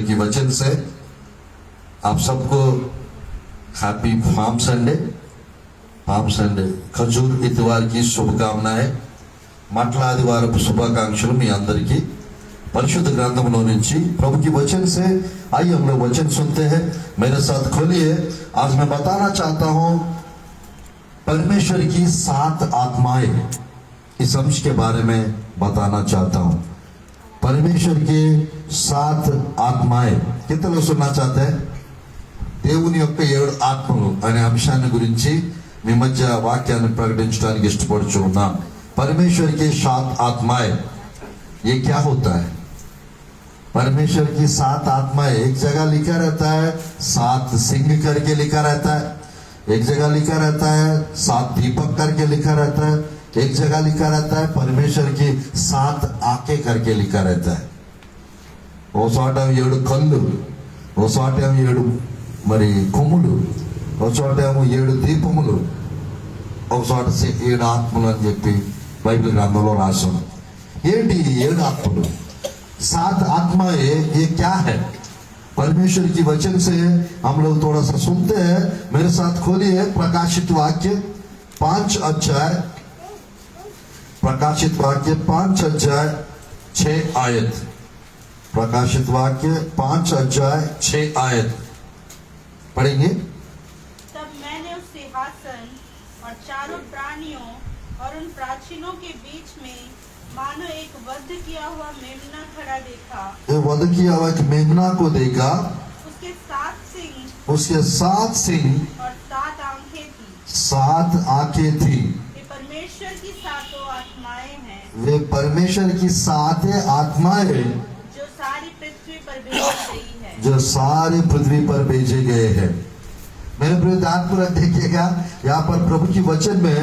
की वचन से आप सबको हैप्पी फार्म संडे खजूर इतवार की शुभकामनाएं मटल आदिवारపు శుభాకాంక్షలు మీ అందరికీ परिशुद्ध ग्रंथों నుంచి प्रभु की वचन से आइए हम लोग वचन सुनते हैं। मेरे साथ खोलिए। आज मैं बताना चाहता हूं परमेश्वर की 7 आत्माएं, इस अंश के बारे में बताना चाहता हूं। परमेश्वर की 7 आत्माएं कितने लोग सुनना चाहते हैं? దేవుని యొక్క 7 ఆత్మలు అనే అంశాన్ని గురించి మీ మధ్య వాక్యాన్ని ప్రకటించడానికి ఇష్టపడుచున్నా। परमेश्वर की 7 आत्माएं, ये क्या होता है? परमेश्वर की 7 आत्माएं, एक जगह लिखा रहता है 7 सिंह करके लिखा रहता है, एक जगह लिखा रहता है 7 दीपक करके लिखा रहता है, एक जगह लिखा रहता है परमेश्वर की 7 आंखें करके लिखा रहता है। वो चोट 7 కళ్ళు, वो चोट 7 మరి కొమ్ములు, ఒక చోట 7 దీపములు, ఒక చోట 7 ఆత్మలు అని చెప్పి బైబిల్ గ్రంథంలో రాశాం। ఏంటి 7 ఆత్మలు? 7 आत्माएं ये क्या है? परमेश्वर की वचन से हम लोग थोड़ा सा सुनते हैं। मेरे साथ खोलिए प्रकाशित वाक्य 5 अध्याय, प्रकाशित वाक्य 5 अध्याय 6 आयत, प्रकाशित वाक्य 5 अध्याय 6 आयत पढ़ेंगे। तब मैंने उस सिंहासन और चारों प्राणियों और उन प्राचीनों के बीच में मानो एक वध किया हुआ मेमना खड़ा देखा। वध किया हुआ एक मेमना को देखा, उसके 7 सिंग उसके 7 सिंह और 7 आंखें थी। 7 आंखें थी। वे परमेश्वर की 7 आत्माएं हैं, वे परमेश्वर की 7 आत्माएं जो सारी पृथ्वी पर भेजी गई है। जो सारे पृथ्वी पर भेजे गए हैं। मेरे प्रिय ध्यानपूर्वक देखिएगा, यहाँ पर प्रभु की वचन में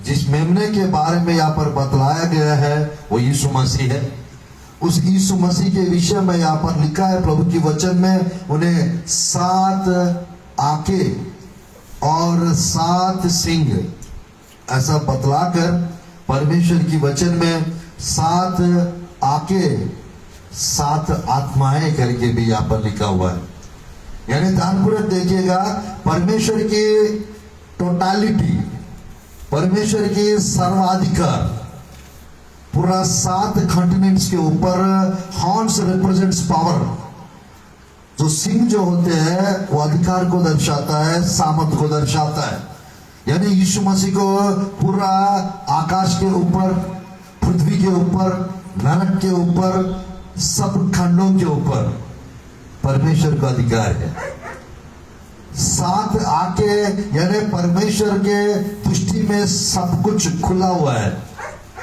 जिस मेमने के बारे में यहाँ पर बतलाया गया है वो यीशु मसीह है। उस यीशु मसीह के विषय में यहाँ पर लिखा है प्रभु की वचन में, उन्हें 7 आंखें और 7 सिंग ऐसा बतलाकर परमेश्वर की वचन में 7 आंखें 7 आत्माएं करके भी यहाँ पर लिखा हुआ है। यानी ध्यानपूर्वक देखिएगा, परमेश्वर की टोटालिटी, परमेश्वर की सर्वाधिकार पूरा 7 कॉन्टिनेंट्स के ऊपर। Horns represents power. जो सिंह जो होते हैं वो अधिकार को दर्शाता है, सामर्थ को दर्शाता है। यानी यीशु मसीह को पूरा आकाश के ऊपर, पृथ्वी के ऊपर, नरक के ऊपर, सब खंडों के ऊपर परमेश्वर का अधिकार है। 7 आंखें यानी परमेश्वर के दृष्टि में सब कुछ खुला हुआ है,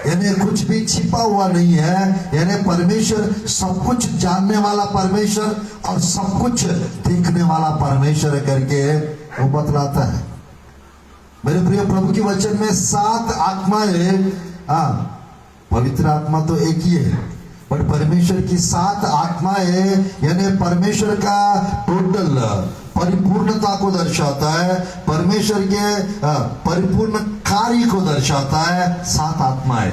यानी कुछ भी छिपा हुआ नहीं है। यानी परमेश्वर सब कुछ जानने वाला परमेश्वर और सब कुछ देखने वाला परमेश्वर करके वो बतलाता है। मेरे प्रिय प्रभु की वचन में 7 आत्माएं, पवित्र आत्मा तो एक ही है, पर परमेश्वर की 7 आत्माएं यानी परमेश्वर का टोटल परिपूर्णता को दर्शाता है, परमेश्वर के परिपूर्ण कार्य को दर्शाता है। 7 आत्माएं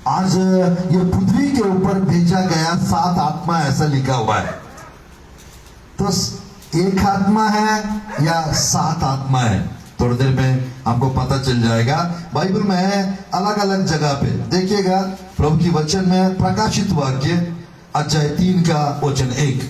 आज ये पृथ्वी के ऊपर भेजा गया 7 आत्मा ऐसा लिखा हुआ है। तो एक आत्मा है या 7 आत्मा है, थोड़ी देर में हमको पता चल जाएगा। बाइबल में अलग अलग जगह पे देखिएगा, प्रभु की वचन में प्रकाशित वाक्य अध्याय 3 का वचन 1,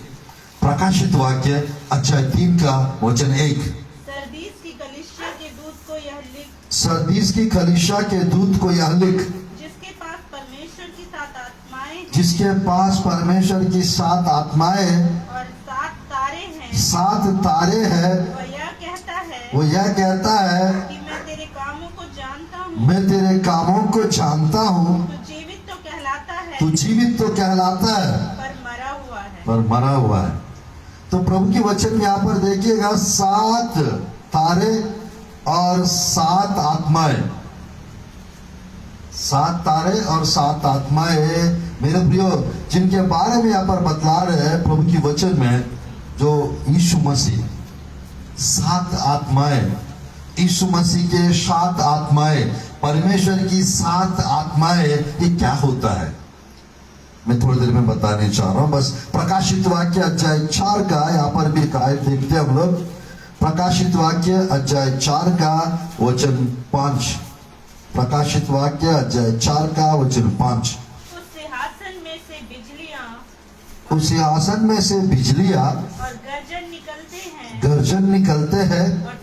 प्रकाशित वाक्य अध्याय 3 का वचन 1। सरदीस की कलीसिया के दूत को यह लिख, सरदीस की कलीसिया के दूत को यह लिख, जिसके पास परमेश्वर की 7 आत्माएं हैं, जिसके पास परमेश्वर की 7 आत्माएं और 7 तारे हैं, 7 तारे हैं। वो यह कहता है कि मैं तेरे कामों को जानता हूँ, मैं तेरे कामों को जानता हूँ, तू जीवित तो कहलाता है, तू जीवित तो कहलाता है पर मरा हुआ है। पर मरा हुआ है। तो प्रभु की वचन यहाँ पर देखिएगा, 7 तारे और 7 आत्माएं, 7 तारे और 7 आत्माएं मेरे प्रियो, जिनके बारे में यहाँ पर बतला रहे हैं प्रभु की वचन में। जो यीशु मसीह 7 आत्माएं, यीशु मसीह के 7 आत्माएं, परमेश्वर की 7 आत्माएं, ये क्या होता है? मैं थोड़ी देर में बताने चाह रहा हूं। बस प्रकाशित वाक्य अध्याय 4 का यहाँ पर भी एक आयत देखते हैं हम लोग। प्रकाशित वाक्य अध्याय 4 का वचन 5। प्रकाशित वाक्य अध्याय 4 का वचन 5। उस सिंहासन में से बिजलियां उस सिंहासन में से बिजलियां और गर्जन निकलते हैं, गर्जन निकलते हैं, और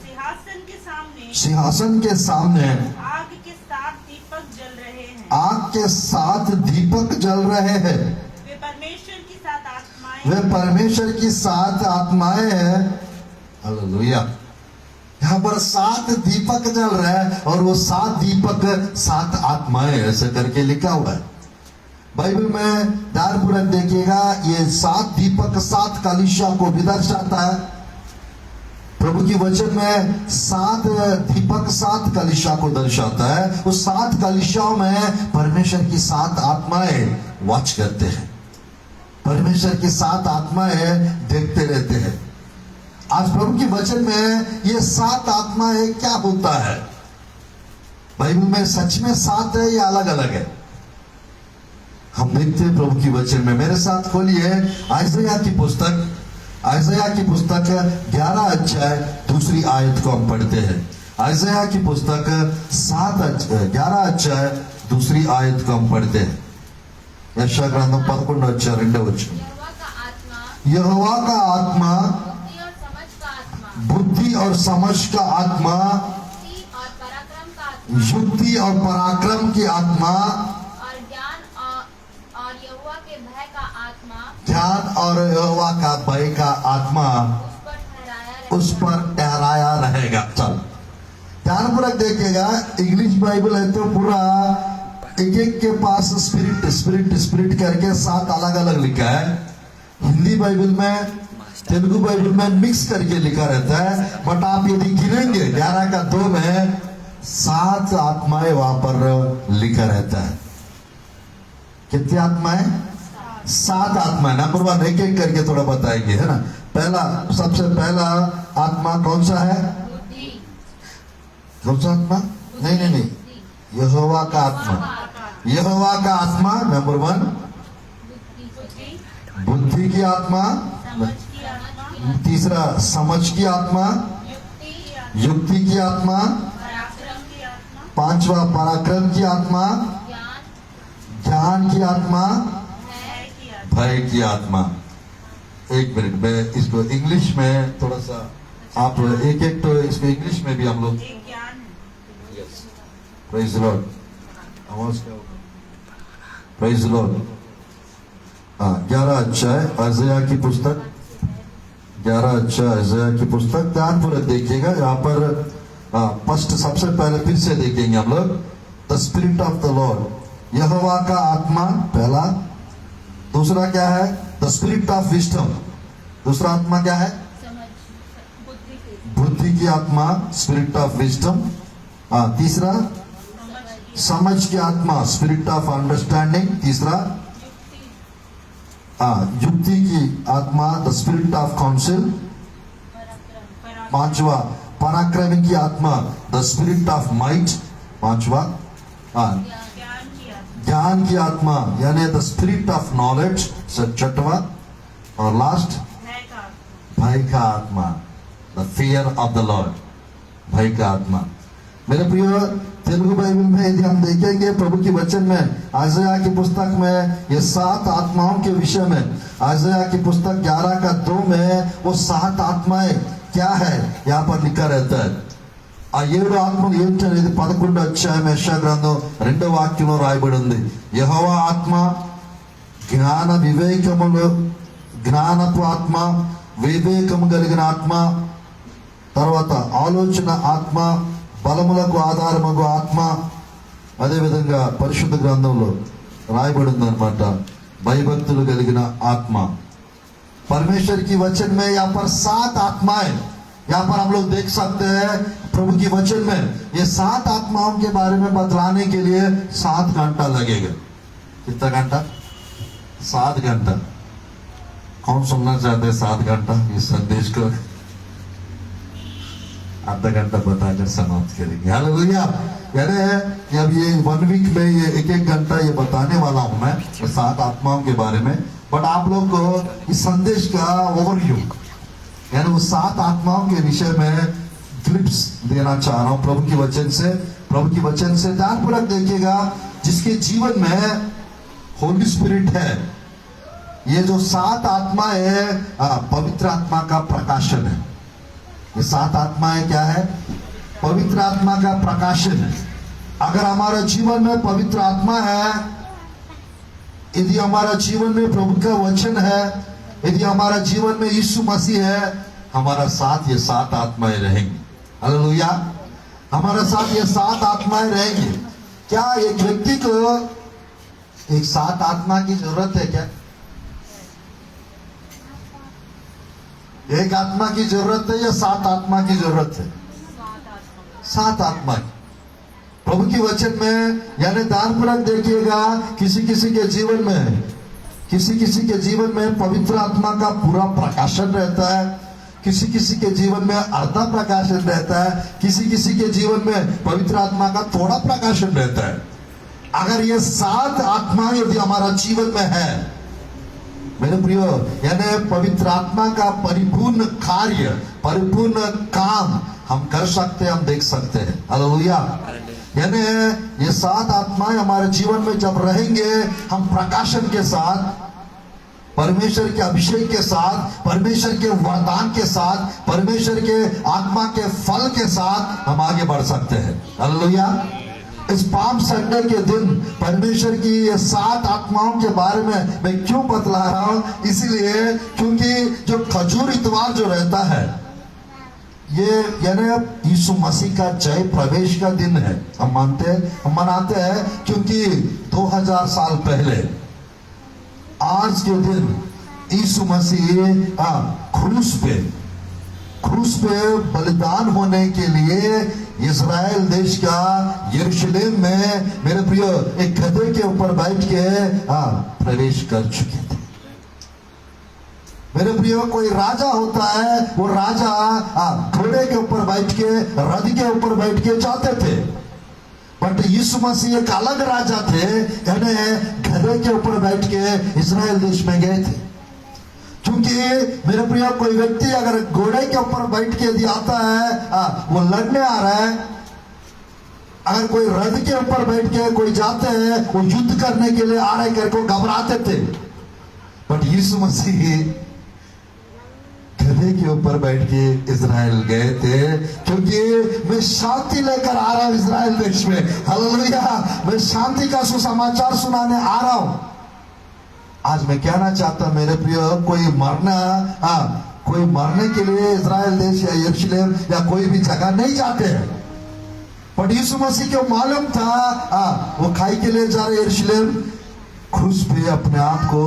सिंहासन के सामने आग के 7 दीपक जल रहे हैं। आग के 7 दीपक जल रहे हैं। वे परमेश्वर की 7 आत्माएं वे परमेश्वर की 7 आत्माएं हैं। हालेलुया। यहाँ पर 7 दीपक जल रहे हैं और वो 7 दीपक 7 आत्माएं ऐसे करके लिखा हुआ है बाइबल में। ध्यानपूर्वक देखिएगा, ये 7 दीपक 7 कलीसिया को भी दर्शाता है। प्रभु की वचन में 7 दीपक 7 कलीसिया को दर्शाता है। उस 7 कलीसियाओं में परमेश्वर की 7 आत्माएं वॉच करते हैं, परमेश्वर की 7 आत्माएं देखते रहते हैं। आज प्रभु की वचन में ये 7 आत्माएं क्या होता है? बाइबल में सच में 7 है या अलग अलग है? हम देखते हैं प्रभु की वचन में। मेरे साथ खोलिए आइजया की पुस्तक। आइजया की पुस्तक 11 अध्याय 2 आयत को हम पढ़ते हैं। आइजया की पुस्तक 11 अध्याय 2 आयत को हम पढ़ते हैं। यशाया ग्रंथम 11 अध्याय 2 वचन। यहोवा का आत्मा बुद्धि और समझ का आत्मा, युक्ति और पराक्रम की आत्मा, ज्ञान और यहोवा का भय का आत्मा उस पर ठहराया रहेगा। चल ध्यानपूर्वक देखिएगा। इंग्लिश बाइबल है तो पूरा एक के पास स्पिरिट स्पिरिट स्पिरिट करके 7 अलग अलग लिखा है। हिंदी बाइबल में, तेलुगु बाइबल में मिक्स करके लिखा रहता है। बट आप यदि गिनेंगे 11 का 2 में 7 आत्माएं वहां पर लिखा रहता है। कितनी आत्माएं? 7 आत्मा। नंबर 1 एक एक करके थोड़ा बताएंगे, है ना। पहला, सबसे पहला आत्मा कौन सा है? कौन सा आत्मा? नहीं, यहोवा का आत्मा। यहोवा का आत्मा नंबर 1। बुद्धि की आत्मा। तीसरा समझ की आत्मा, युक्ति की आत्मा। 5वां पराक्रम की आत्मा, ज्ञान की आत्मा, भय की आत्मा। एक मिनट में इसको इंग्लिश में थोड़ा सा आप एक एक तो इसको इंग्लिश में भी हम लोग। Praise the Lord. आवाज क्या होगा? Praise the Lord. 11 अध्याय आइजया की पुस्तक, 11 अध्याय आइजया की पुस्तक। ध्यानपूर्वक देखिएगा। यहाँ पर फर्स्ट सबसे पहले फिर से देखेंगे हम लोग। The spirit of the lord, यहोवा का आत्मा पहला। दूसरा क्या है? The spirit of wisdom. दूसरा आत्मा क्या है? बुद्धि की आत्मा, स्पिरिट ऑफ विजडम। तीसरा समझ की आत्मा, स्पिरिट ऑफ अंडरस्टैंडिंग। तीसरा युक्ति की आत्मा, द स्पिरिट ऑफ काउंसिल। 5वां पराक्रम की आत्मा, द स्पिरिट ऑफ माइट। 5वां ज्ञान की आत्मा यानी द स्पिरिट ऑफ नॉलेज। 6वां और लास्ट भय का आत्मा, the fear of the Lord, भय का आत्मा। मेरे प्रिय, तेलुगु बाइबल में यदि हम देखेंगे प्रभु की वचन में आइजया की पुस्तक में ये 7 आत्माओं के विषय में, आइजया की पुस्तक 11 का 2 में वो 7 आत्माएं क्या है यहाँ पर लिखा रहता है। ఆ 7 ఆత్మలు ఏంటనేది 11 అధ్యాయం యెషయా గ్రంథం 2వ వాక్యంలో రాయబడి ఉంది. యెహోవా ఆత్మ, జ్ఞాన వివేకములు, జ్ఞానపు ఆత్మ, వివేకము కలిగిన ఆత్మ, తర్వాత ఆలోచన ఆత్మ, బలములకు ఆధారమగు ఆత్మ. అదేవిధంగా పరిశుద్ధ గ్రంథంలో రాయబడి ఉందన్నమాట భయభక్తులు కలిగిన ఆత్మ. परमेश्वर की वचन में यहाँ पर 7 आत्माएं यहाँ पर हम लोग देख सकते हैं। प्रभु की वचन में ये 7 आत्माओं के बारे में बतलाने के लिए 7 घंटा लगेगा। कितना घंटा? 7 घंटा। कौन सुनना चाहते हैं 7 घंटा इस संदेश को? आधा घंटा बताकर समाप्त करेंगे। हालेलुया। यानी अब ये 1 वीक में ये 1-1 घंटा ये बताने वाला हूं मैं 7 आत्माओं के बारे में, बट आप लोग को इस संदेश का ओवरव्यू यानी वो 7 आत्माओं के विषय में क्लिप्स देना चाह रहा हूं प्रभु के वचन से। प्रभु के वचन से ध्यानपूर्वक देखिएगा। जिसके जीवन में होली स्पिरिट है, ये जो 7 आत्मा है पवित्र आत्मा का प्रकाशन है। ये 7 आत्माएं क्या है? पवित्र आत्मा का प्रकाशन है। अगर हमारा जीवन में पवित्र आत्मा है, यदि हमारा जीवन में प्रभु का वचन है, यदि हमारा जीवन में यीशु मसीह है, हमारा साथ ये 7 आत्माएं रहेंगी। हालेलुया। हमारा साथ ये 7 आत्माएं रहेंगी। क्या एक व्यक्ति को एक 7 आत्मा की जरूरत है? क्या एक आत्मा की जरूरत है या 7 आत्मा की जरूरत है? 7 आत्मा की। प्रभु की वचन में यानी ध्यानपूर्वक देखिएगा, किसी किसी के जीवन में पवित्र आत्मा का पूरा प्रकाशन रहता है, किसी किसी के जीवन में आधा प्रकाशन रहता है, किसी किसी के जीवन में पवित्र आत्मा का थोड़ा प्रकाशन रहता है। अगर ये 7 आत्मा यदि हमारा जीवन में है मेरे प्रियो, यानी पवित्र आत्मा का परिपूर्ण कार्य, परिपूर्ण काम हम कर सकते हैं, हम देख सकते हैं। हालेलुया। यानी ये 7 आत्माएं हमारे जीवन में जब रहेंगे, हम प्रकाशन के साथ, परमेश्वर के अभिषेक के साथ, परमेश्वर के वरदान के साथ, परमेश्वर के आत्मा के फल के साथ हम आगे बढ़ सकते हैं। हालेलुया। इस पाम संडे के दिन परमेश्वर की ये 7 आत्माओं के बारे में मैं क्यों बतला रहा हूं? इसीलिए क्योंकि जो खजूर इतवार जो रहता है, ये यानी यीशु मसीह का जय प्रवेश का दिन है। हम मनाते हैं क्योंकि 2000 साल पहले आज के दिन यीशु मसीह क्रूस पे बलिदान होने के लिए इज़राइल देश का यरूशलेम में मेरे प्रियो एक गधे के ऊपर बैठ के प्रवेश कर चुके थे। मेरे प्रियो, कोई राजा होता है, वो राजा घोड़े के ऊपर बैठ के, रथ के ऊपर बैठ के जाते थे, बट यीशु मसीह एक अलग राजा थे, यानी गधे के ऊपर बैठ के इज़राइल देश में गए थे। क्योंकि मेरे प्रिय, कोई व्यक्ति अगर घोड़े के ऊपर बैठ के यदि आता है, वो लड़ने आ रहा है, अगर कोई रथ के ऊपर बैठ के कोई जाते हैं, वो युद्ध करने के लिए आ रहे करके घबराते थे, बट यीशु मसीह गधे के ऊपर बैठ के इज़राइल गए थे, क्योंकि मैं शांति लेकर आ रहा हूं इज़राइल देश में। हालेलुया। मैं शांति का सुसमाचार सुनाने आ रहा हूं। आज मैं कहना चाहता मेरे प्रिय, कोई मरने के लिए इज़राइल देश या यरूशलेम या कोई भी जगह नहीं जाते हैं, पर यीशु मसीह को मालूम था वो खाई के लिए जा रहे यरूशलेम, क्रूस पे अपने आप को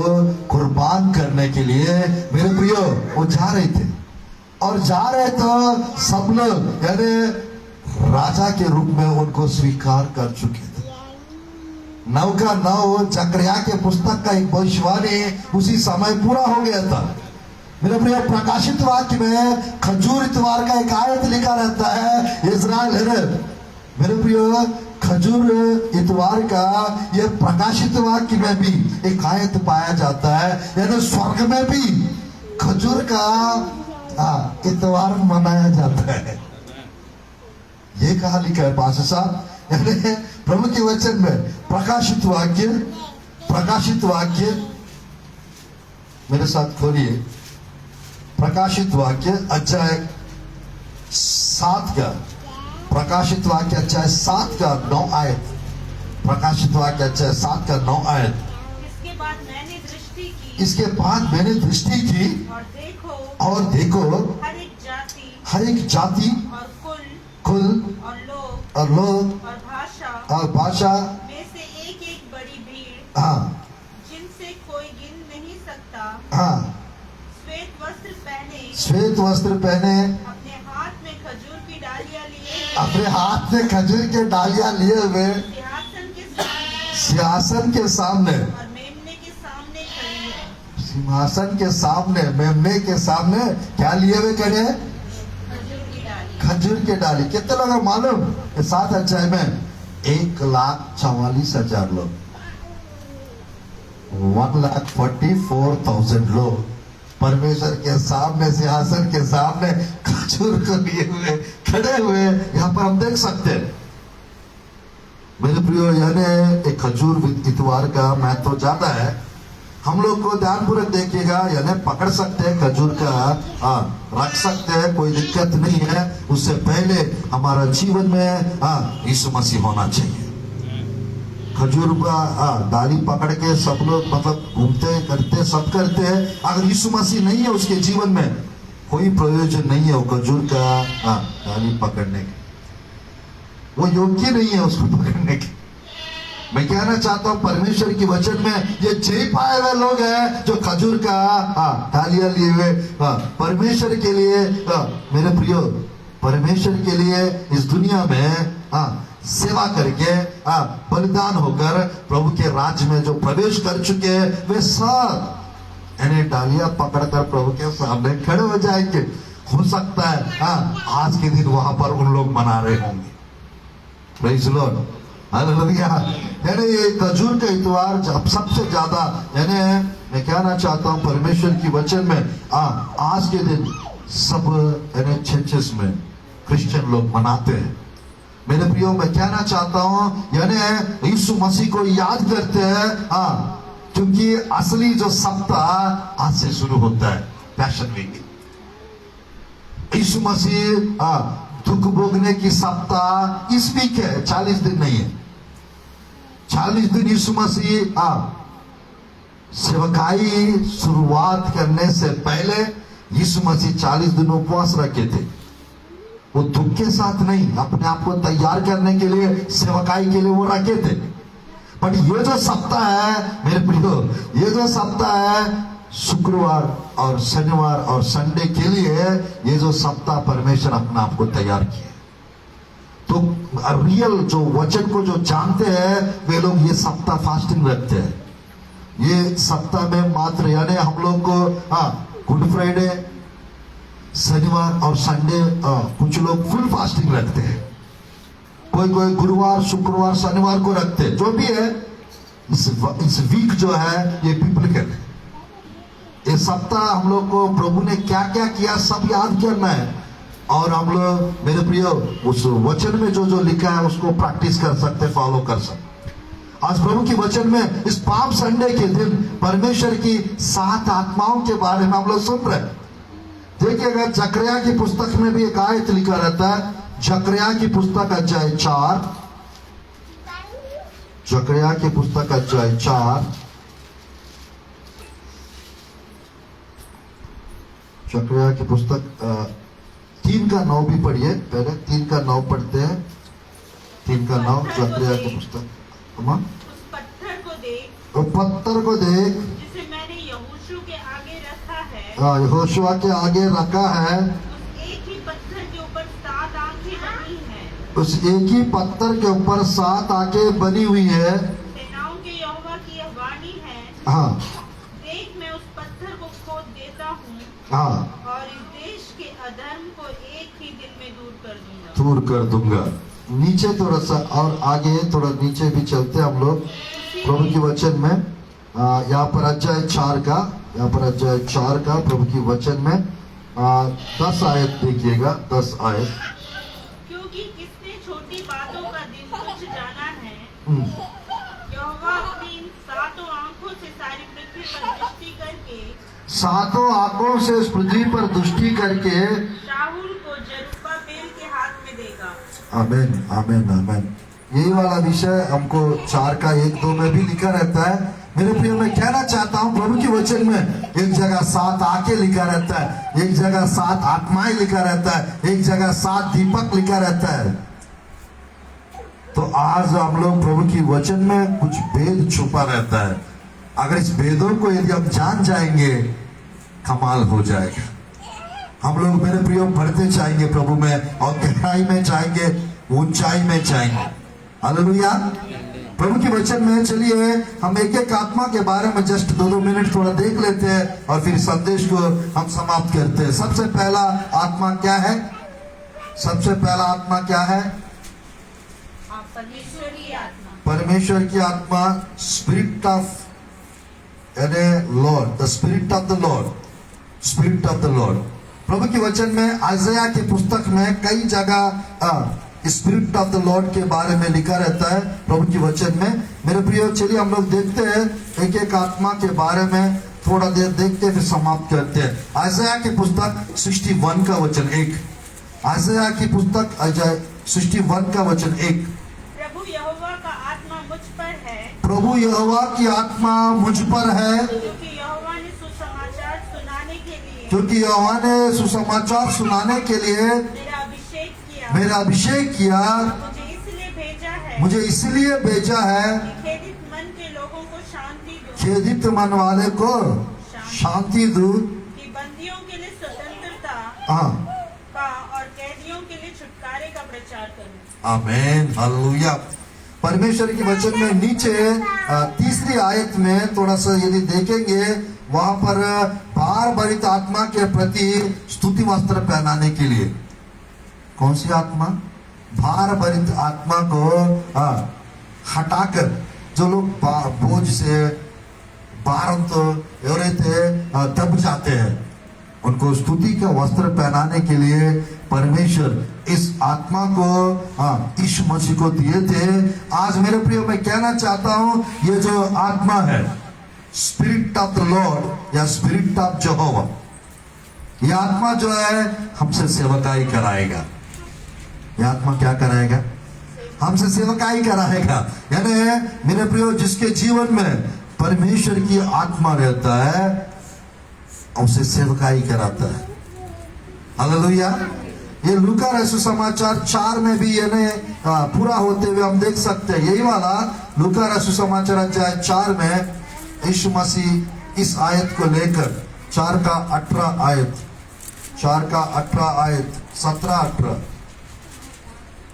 कुर्बान करने के लिए मेरे प्रियो वो जा रहे थे। और जा रहे तो सब लोग यानी राजा के रूप में उनको स्वीकार कर चुके थे। 9 का 9 जकरिया के पुस्तक का एक भविष्यवाणी उसी समय पूरा हो गया था। मेरे प्रिय, प्रकाशित वाक्य में खजूर इतवार का एक आयत लिखा रहता है, इज़राइल है। मेरे प्रिय, खजूर इतवार का यह प्रकाशित वाक्य में भी एक आयत पाया जाता है, यानी स्वर्ग में भी खजूर का इतवार मनाया जाता है। ये कहा लिखा है पास्टर साहब? यानी प्रभु के वचन में प्रकाशित वाक्य मेरे साथ खोलिए। प्रकाशित वाक्य अध्याय 7 का, प्रकाशित वाक्य अध्याय 7 का 9 आयत। प्रकाशित वाक्य अध्याय 7 का 9 आयत। इसके बाद मैंने दृष्टि की और देखो हर एक जाति और कुल और लोग और भाषा में से एक बड़ी भीड़, जिनसे कोई गिन नहीं सकता, श्वेत वस्त्र पहने अपने हाथ में खजूर की डालियां लिए हुए सिंहासन के सामने और मेमने के सामने खड़ी है। सिंहासन के सामने, मेमने के सामने क्या लिए हुए खड़े? खजूर के डाली। कितने लोग हैं मालूम? 7 अध्याय में 1,44,000 लोग, 1,44,000 लोग परमेश्वर के सामने, सिंहासन के सामने खजूर को लिए हुए खड़े हुए यहाँ पर हम देख सकते हैं। मेरे प्रियो, यानी एक खजूर इतवार का महत्व ज्यादा है। हम लोग को ध्यानपूर्वक देखिएगा, यानी पकड़ सकते हैं खजूर का, रख सकते हैं, कोई दिक्कत नहीं है। उससे पहले हमारा जीवन में यीशु मसीह होना चाहिए। खजूर का डाली पकड़ के सब लोग मतलब घूमते करते सब करते हैं, अगर यीशु मसीह नहीं है उसके जीवन में कोई प्रयोजन नहीं है वो खजूर का डाली पकड़ने के, वो योग्य नहीं है उसको पकड़ने के। मैं कहना चाहता हूं परमेश्वर की वचन में ये जी पाए हुए लोग हैं जो खजूर का डालियां लिए हुए परमेश्वर के लिए, मेरे प्रियो, परमेश्वर के लिए इस दुनिया में सेवा करके बलिदान होकर प्रभु के राज्य में जो प्रवेश कर चुके हैं, वे सब यानी डालियां पकड़कर प्रभु के सामने खड़े हो जाएंगे। हो सकता है आज के दिन वहां पर उन लोग मना रहे होंगे। Praise the Lord, hallelujah. यानी ये खजूर का इतवार जब सबसे ज्यादा, यानी मैं कहना चाहता हूं परमेश्वर की वचन में आज के दिन सब यानी चर्चेस में क्रिश्चियन लोग मनाते हैं। मेरे प्रियो, मैं कहना चाहता हूं यानी यीशु मसीह को याद करते हैं, क्योंकि असली जो सप्ताह आज से शुरू होता है, पैशन वीक। यीशु मसीह दुख भोगने की सप्ताह इस वीक है, 40 दिन नहीं है। 40 दिन यीशु मसीह सेवकाई शुरुआत करने से पहले यीशु मसीह 40 दिन उपवास रखे थे। वो दुख के साथ नहीं, अपने आप को तैयार करने के लिए, सेवकाई के लिए वो रखे थे। बट ये जो सप्ताह है मेरे प्रियो, ये जो सप्ताह है शुक्रवार और शनिवार और संडे के लिए, ये जो सप्ताह परमेश्वर अपने आप को तैयार किया। तो रियल जो वचन को जो जानते हैं वे लोग ये सप्ताह फास्टिंग रखते हैं। ये सप्ताह में मात्र यानी हम लोग को गुड फ्राइडे, शनिवार और संडे कुछ लोग फुल फास्टिंग रखते हैं, कोई कोई गुरुवार, शुक्रवार, शनिवार को रखते हैं। जो भी है इस वीक जो है ये बिब्लिकल है। ये सप्ताह हम लोग को प्रभु ने क्या क्या किया सब याद करना है, और हम लोग मेरे प्रियो उस वचन में जो जो लिखा है उसको प्रैक्टिस कर सकते, फॉलो कर सकते। आज प्रभु की वचन में इस पाप संडे के दिन परमेश्वर की 7 आत्माओं के बारे में हम लोग सुन रहे हैं। देखिएगा जकरिया की पुस्तक में भी एक आयत लिखा रहता है, जकरिया की पुस्तक अध्याय 4, जकरिया की पुस्तक अध्याय 4, जकरिया की पुस्तक 3 का 9 भी पढ़िए। पहले 3 का 9 पढ़ते हैं। 3 का 9 जकरिया की पुस्तक। उस पत्थर को देख, वो पत्थर को देख जिसे मैंने यहोशू के आगे रखा है, यहोशुआ के आगे रखा है। उस एक ही पत्थर के ऊपर 7 आंखें बनी हैं। उस एक ही पत्थर के ऊपर 7 आंखें बनी हुई है। सेनाओं के यहोवा की यह वाणी है, हाँ देख मैं उस पत्थर को खोद देता हूँ, हाँ, और इस देश के अधर्म को एक ही दिन में दूर कर दूंगा। दूर कर दूंगा। नीचे थोड़ा सा और आगे थोड़ा नीचे भी चलते हम लोग प्रभु की वचन में। यहाँ पर अध्याय 4 का, यहाँ पर अध्याय 4 का प्रभु की वचन में 10 आयत देखिएगा, 10 आयत। क्योंकि किसने छोटी बातों का दिन तुच्छ जाना है, यहोवा अपनी इन 7 आंखों से सारी पृथ्वी पर दृष्टि करके, 7 आंखों से इस पृथ्वी पर दृष्टि करके शाऊल को जरुब्बाबेल के हाथ में देगा। आमीन, आमीन, आमीन। यही वाला विषय हमको 4 का 1-2 में भी लिखा रहता है। मेरे प्रिय, मैं कहना चाहता हूँ प्रभु की वचन में एक जगह 7 आंखें लिखा रहता है, एक जगह 7 आत्माएं लिखा रहता है, एक जगह 7 दीपक लिखा रहता है। तो आज हम लोग प्रभु की वचन में कुछ भेद छुपा रहता है। अगर इस भेदों को यदि हम जान जाएंगे कमाल हो जाएगा। हम लोग मेरे प्रियो बढ़ते जाएंगे प्रभु में, और गहराई में जाएंगे, ऊंचाई में जाएंगे। हालेलुया। प्रभु की वचन में चलिए हम एक एक आत्मा के बारे में जस्ट 2-2 मिनट थोड़ा देख लेते हैं और फिर संदेश को हम समाप्त करते हैं। सबसे पहला आत्मा क्या है? सबसे पहला आत्मा क्या है? परमेश्वर की आत्मा। परमेश्वर की आत्मा, spirit of lord, the spirit of the lord, spirit of the lord. प्रभु के वचन में आइज़ाया की पुस्तक में कई जगह स्पिरिट ऑफ द लॉर्ड के बारे में लिखा रहता है प्रभु के वचन में। मेरे प्रियो, चलिए हम लोग देखते हैं एक एक आत्मा के बारे में, थोड़ा देर देखते हैं फिर समाप्त करते हैं। आइज़ाया की पुस्तक 61 का वचन 1। आइज़ाया की पुस्तक 61 का वचन 1। प्रभु यहोवा का आत्मा मुझ पर है, प्रभु यहोवा की आत्मा मुझ पर है, क्योंकि यहोवा ने सुसमाचार सुनाने के लिए, क्योंकि यहोवा ने सुसमाचार सुनाने के लिए मेरा अभिषेक किया। मुझे इसलिए भेजा है, मुझे इसलिए भेजा है कि खेदित मन के लोगों को शांति दूं, खेदित मन वाले को शांति दूं, कि बंदियों के लिए स्वतंत्रता हाँ, का और कैदियों के लिए छुटकारे का प्रचार करूं। आमीन, हालेलुया। परमेश्वर के वचन में नीचे तीसरी आयत में थोड़ा सा यदि देखेंगे, वहां पर भार भरित आत्मा के प्रति स्तुति वस्त्र पहनाने के लिए। कौन सी आत्मा? भार भरित आत्मा को हटाकर, जो लोग बोझ से भारत दब जाते हैं, उनको स्तुति का वस्त्र पहनाने के लिए परमेश्वर इस आत्मा को यीशु मसीह को दिए थे। आज मेरे प्रियो, मैं कहना चाहता हूं, ये जो आत्मा है, स्पिरिट ऑफ द लॉर्ड या स्पिरिट ऑफ यहोवा, ये आत्मा जो है हमसे सेवकाई कराएगा। ये आत्मा क्या कराएगा? हमसे सेवकाई कराएगा। यानी मेरे प्रियो, जिसके जीवन में परमेश्वर की आत्मा रहता है, उसे सेवकाई कराता है। हालेलुया। ये लूका रसूल समाचार 4 में भी यानी पूरा होते हुए हम देख सकते हैं। यही वाला लूका रसूल समाचार अध्याय 4 में यीशु मसीह इस आयत को लेकर 4 का 18 आयत, 4 का 18 आयत, 17-18।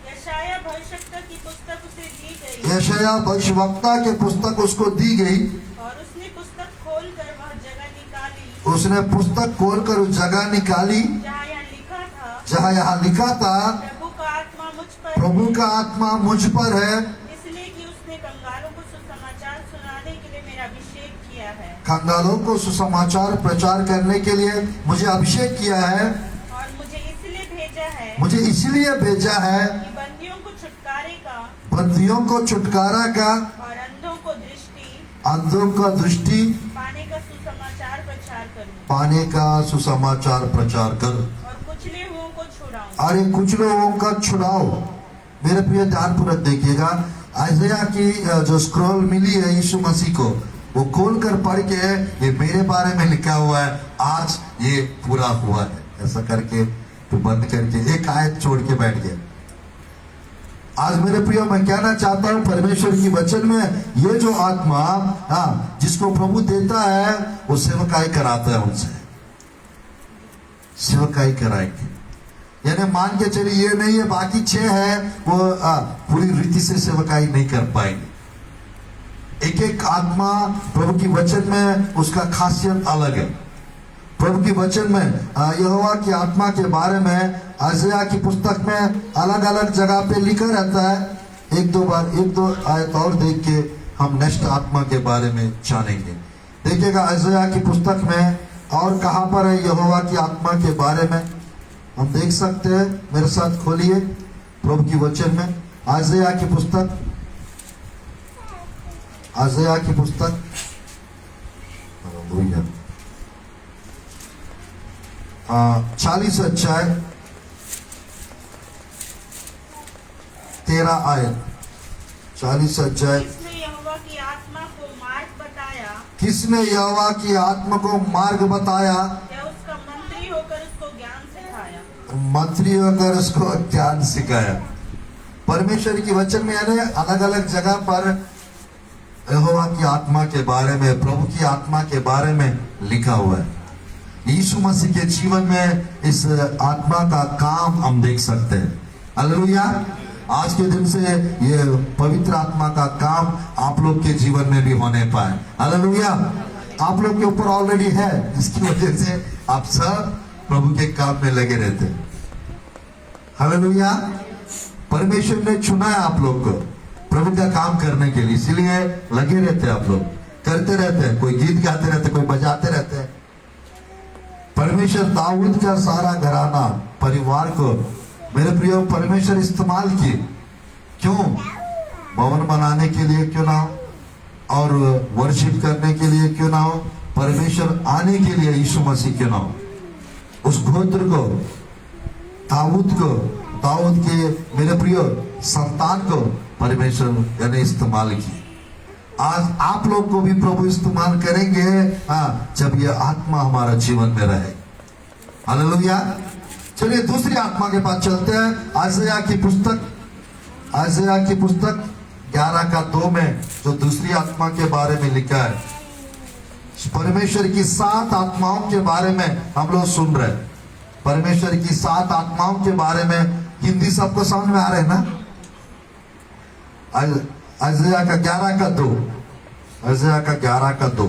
यशायाह भविष्यवक्ता की पुस्तक उसे दी गई, यशायाह भविष्यवक्ता की पुस्तक उसको दी गई, और उसने पुस्तक खोलकर वह जगह निकाली, उसने पुस्तक खोलकर उस जगह निकाली जहाँ यहाँ लिखा था, प्रभु का आत्मा मुझ पर, प्रभु का आत्मा मुझ पर है, इसलिए कि उसने कंगालों को सुसमाचार सुनाने के लिए मेरा अभिषेक किया है, कंगालों को सुसमाचार प्रचार करने के लिए मुझे अभिषेक किया है, और मुझे इसलिए भेजा है, मुझे इसलिए भेजा है कि बंदियों को छुटकारे का, बंदियों को छुटकारा का, और अंधों को दृष्टि, अंधों का दृष्टि पाने का सुसमाचार प्रचार करूं, पाने का सुसमाचार प्रचार कर, और कुचले हुओं को छुड़ाऊं। अरे कुछ लोगों का छुड़ाओ। मेरे प्रिय, ध्यानपूर्वक देखिएगा, आइज़ाया की जो स्क्रॉल मिली है यीशु मसीह को, वो खोल कर पढ़ के ये मेरे बारे में लिखा हुआ है, आज ये पूरा हुआ है, ऐसा करके तो बंद करके एक आयत छोड़ के बैठ गया। आज मेरे प्रिय, मैं कहना चाहता हूं, परमेश्वर की वचन में ये जो आत्मा जिसको प्रभु देता है, वो सेवकाई कराता है, उनसे सेवकाई कराएंगे। यानी मान के चलिए, ये नहीं है बाकी 6 है वो पूरी रीति से सेवकाई नहीं कर पाएंगे। एक एक आत्मा प्रभु की वचन में उसका खासियत अलग है। प्रभु की वचन में यहोवा की आत्मा के बारे में आइज़ाया की पुस्तक में अलग अलग जगह पे लिखा रहता है। एक दो आयत और देख के हम नेक्स्ट आत्मा के बारे में जानेंगे। देखिएगा आइज़ाया की पुस्तक में और कहां पर है यहोवा की आत्मा के बारे में, हम देख सकते हैं। मेरे साथ खोलिए प्रभु की वचन में आइज़ाया की पुस्तक, आइज़ाया की पुस्तक 40 अध्याय 13 आयत। 40 अध्याय। किसने यहोवा की आत्मा को मार्ग बताया, किसने यहोवा की आत्मा को मार्ग बताया, या उसका मंत्री होकर उसको ज्ञान सिखाया, मंत्री होकर उसको ज्ञान सिखाया। परमेश्वर की वचन में यानी अलग अलग जगह पर यहोवा की आत्मा के बारे में, प्रभु की आत्मा के बारे में लिखा हुआ है। यीशु मसीह के जीवन में इस आत्मा का काम हम देख सकते हैं। हालेलुया। आज के दिन से ये पवित्र आत्मा का काम आप लोग के जीवन में भी होने पाए। हालेलुया। आप लोग के ऊपर ऑलरेडी है, इसकी वजह से आप सब प्रभु के काम में लगे रहते हैं। हालेलुया। परमेश्वर ने चुना है आप लोग को प्रभु का काम करने के लिए, इसीलिए लगे रहते हैं आप लोग, करते रहते हैं, कोई गीत गाते रहते, कोई बजाते रहते हैं। परमेश्वर दाऊद का सारा घराना परिवार को मेरे प्रियो परमेश्वर इस्तेमाल किए। क्यों? भवन बनाने के लिए क्यों ना हो, और वर्शिप करने के लिए क्यों ना हो, परमेश्वर आने के लिए यीशु मसीह क्यों ना हो, उस गोत्र को, दाऊद के मेरे प्रियो संतान को परमेश्वर यानी इस्तेमाल किए। आज आप लोग को भी प्रभु इस्तेमाल करेंगे, जब ये आत्मा हमारा जीवन में रहे। हालेलुया। चलिए दूसरी आत्मा के पास चलते हैं। आइज़ाया की पुस्तक 11:2 में जो दूसरी आत्मा के बारे में लिखा है, परमेश्वर की 7 आत्माओं के बारे में हम लोग सुन रहे हैं। परमेश्वर की 7 आत्माओं के बारे में हिंदी सबको समझ में आ रहे हैं ना? आइज़ाया का 11:2, आइज़ाया का 11:2।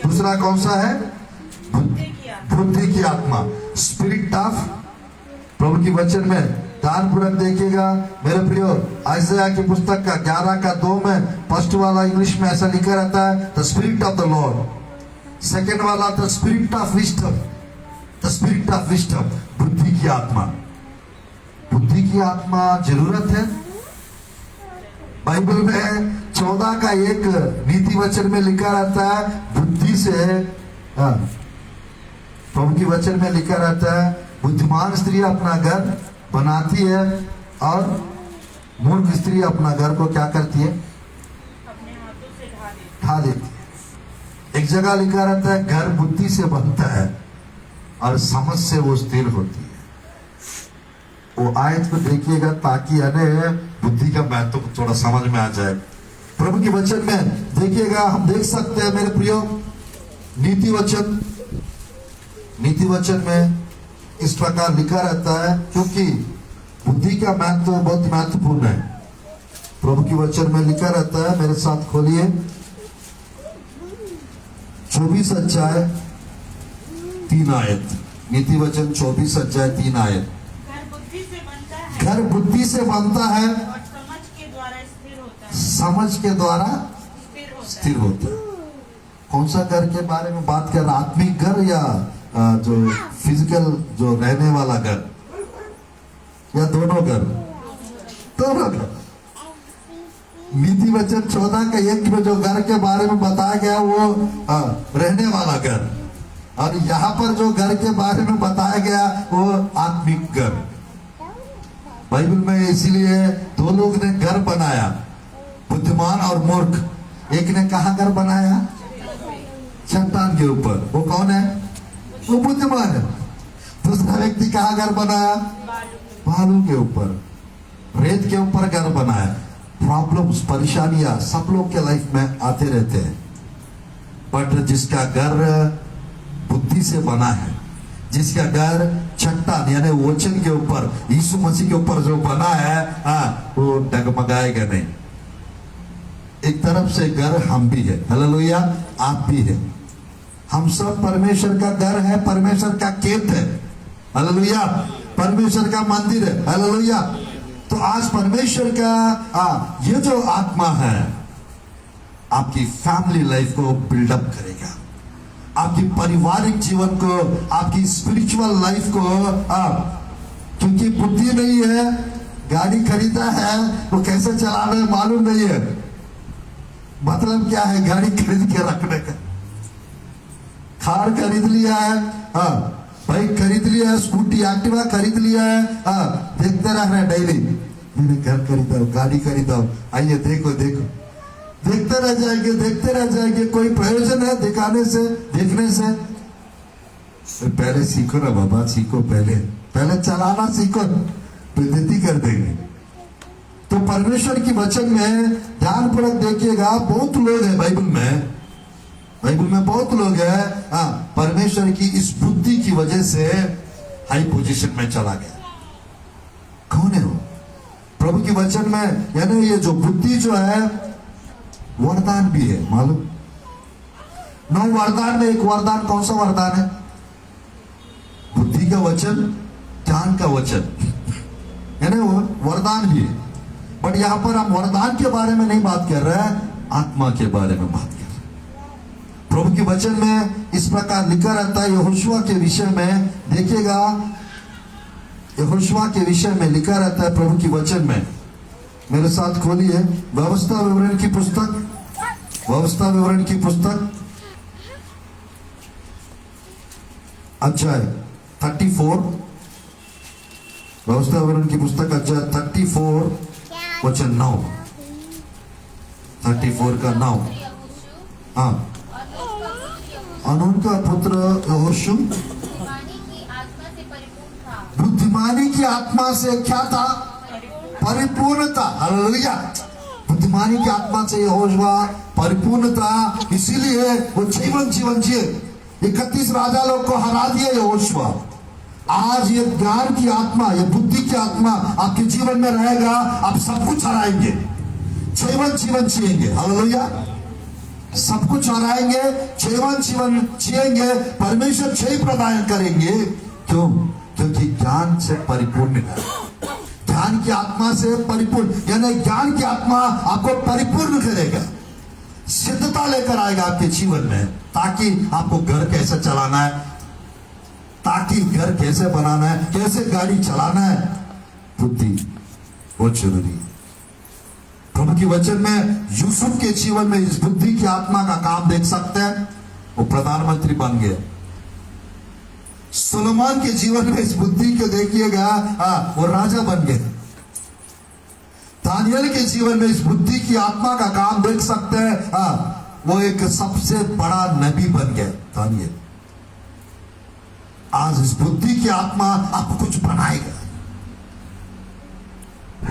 दूसरा कौन सा है? बुद्धि की आत्मा, स्पिरिट ऑफ। प्रभु की वचन में ध्यानपूर्वक देखिएगा मेरे प्रियो। आइज़ाया की पुस्तक का 11:2 में फर्स्ट वाला इंग्लिश में ऐसा लिखा रहता है, the spirit of the lord. Second वाला the spirit of wisdom, the spirit of wisdom, बुद्धि की आत्मा। बुद्धि की आत्मा जरूरत है। बाइबल में 14:1 नीति वचन में लिखा रहता है, बुद्धि से, प्रभु की वचन में लिखा रहता है, बुद्धिमान स्त्री अपना घर बनाती है और मूर्ख स्त्री अपना घर को क्या करती है? अपने हाथों से ढा देती है। एक जगह लिखा रहता है, घर बुद्धि से बनता है और समझ से वो स्थिर होती है। वो आयत को देखिएगा ताकि बुद्धि का महत्व को थोड़ा समझ में आ जाए। प्रभु के वचन में देखिएगा, हम देख सकते हैं मेरे प्रियो, नीति वचन में इस प्रकार लिखा रहता है, क्योंकि बुद्धि का महत्व बहुत महत्वपूर्ण है। प्रभु की वचन में लिखा रहता है, मेरे साथ खोलिए 24:3 नीति वचन 24:3। घर बुद्धि से बनता है और समझ के द्वारा स्थिर होता है। समझ के द्वारा स्थिर होता है। कौन सा घर के बारे में बात कर रहा? आत्मिक घर या जो फिजिकल जो रहने वाला घर, या दोनों घर? दोनों घर। नीति वचन 14:1 में जो घर के बारे में बताया गया वो रहने वाला घर, और यहाँ पर जो घर के बारे में बताया गया वो आत्मिक घर। बाइबल में इसीलिए 2 लोग ने घर बनाया, बुद्धिमान और मूर्ख। एक ने कहाँ घर बनाया? चट्टान के ऊपर। वो कौन है? वो बुद्धिमान है। दूसरा व्यक्ति कहाँ घर बनाया? बालू के ऊपर, रेत के ऊपर घर बनाया। प्रॉब्लम्स, परेशानियां सब लोग के लाइफ में आते रहते हैं, बट जिसका घर बुद्धि से बना है, जिसका घर चट्टान यानी वचन के ऊपर, यीशु मसीह के ऊपर जो बना है, वो डगमगाएगा नहीं। एक तरफ से घर हम भी है, हालेलुया, आप भी है। हम सब परमेश्वर का घर है, परमेश्वर का खेत है, हालेलुया, परमेश्वर का मंदिर है, हालेलुया। तो आज परमेश्वर का ये जो आत्मा है आपकी फैमिली लाइफ को बिल्डअप करेगा, आपकी पारिवारिक जीवन को, आपकी स्पिरिचुअल लाइफ को। क्योंकि बुद्धि नहीं है, गाड़ी खरीदा है वो कैसे चलाना है मालूम नहीं है। मतलब क्या है? गाड़ी खरीद के रखने का। कार खरीद लिया है, बाइक खरीद लिया है, स्कूटी एक्टिवा खरीद लिया है, देखते रह रहे डेली, मैंने घर खरीदा, गाड़ी खरीदा, आइए देखो देखो, देखते रह जाएंगे, देखते रह जाएंगे। कोई प्रयोजन है दिखाने से, देखने से? पहले सीखो ना बाबा, सीखो, पहले चलाना सीखो, बेइज्जती कर देंगे। तो परमेश्वर की वचन में ध्यानपूर्वक देखिएगा, बहुत लोग हैं बाइबल में बहुत लोग हैं, परमेश्वर की इस बुद्धि की वजह से हाई पोजीशन में चला गया। कौन है वो? प्रभु की वचन में यानी ये जो बुद्धि जो है वरदान भी है, मालूम? 9 वरदान में एक वरदान कौन सा वरदान है? बुद्धि बुद्धि का वचन, ज्ञान का वचन, यानी वो वरदान भी है। बट यहां पर हम वरदान के बारे में नहीं बात कर रहे हैं, आत्मा के बारे में बात कर रहे हैं। प्रभु के वचन में इस प्रकार लिखा रहता है, यहोशुआ के विषय में देखिएगा, यहोशुआ के विषय में लिखा रहता है प्रभु के वचन में। मेरे साथ खोलिए व्यवस्था विवरण की पुस्तक, व्यवस्था विवरण की पुस्तक अध्याय 34, व्यवस्था विवरण की पुस्तक अध्याय 34 वचन 9, 34 का 9। हाँ, अनून का पुत्र यहोशू बुद्धिमानी की आत्मा से क्या था? परिपूर्णता। हालेलुया। बुद्धिमानी की आत्मा से यहोशुआ परिपूर्णता, इसीलिए वो जीवन जिए। 31 राजा लोग को हरा दिया यहोशुआ। आज ये ज्ञान की आत्मा, ये बुद्धि की आत्मा आपके जीवन में रहेगा, आप सब कुछ हराएंगे, जीवन जिएंगे। हालेलुया। सब कुछ हराएंगे, जीवन जिएंगे, परमेश्वर जय प्रदान करेंगे। क्यों? क्योंकि ज्ञान से परिपूर्ण है, ज्ञान की आत्मा से परिपूर्ण, यानी ज्ञान की आत्मा आपको परिपूर्ण करेगा, सिद्धता लेकर आएगा आपके जीवन में, ताकि आपको घर कैसे चलाना है, ताकि घर कैसे बनाना है, कैसे गाड़ी चलाना है, बुद्धि बहुत जरूरी है। प्रभु के वचन में यूसुफ के जीवन में इस बुद्धि की आत्मा का काम देख सकते हैं। वो प्रधानमंत्री बन गए। सुलेमान के जीवन में इस बुद्धि को देखिएगा, वो राजा बन गए। दानियल के जीवन में इस बुद्धि की आत्मा का काम देख सकते हैं, वो एक सबसे बड़ा नबी बन गए दानियल। आज इस बुद्धि की आत्मा आपको कुछ बनाएगा।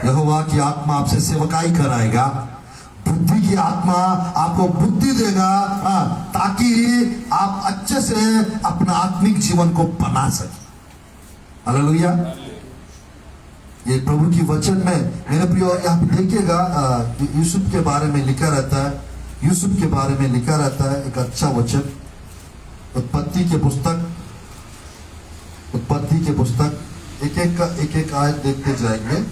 यहोवा की आत्मा आपसे सेवकाई कराएगा। बुद्धि की आत्मा आपको बुद्धि देगा, ताकि आप अच्छे से अपना आत्मिक जीवन को बना सके। हालेलुया। ये प्रभु की वचन में मेरे प्रियो यहाँ पे देखिएगा, यूसुफ के बारे में लिखा रहता है, यूसुफ के बारे में लिखा रहता है एक अच्छा वचन। उत्पत्ति के पुस्तक एक एक आयत देखते जाएंगे।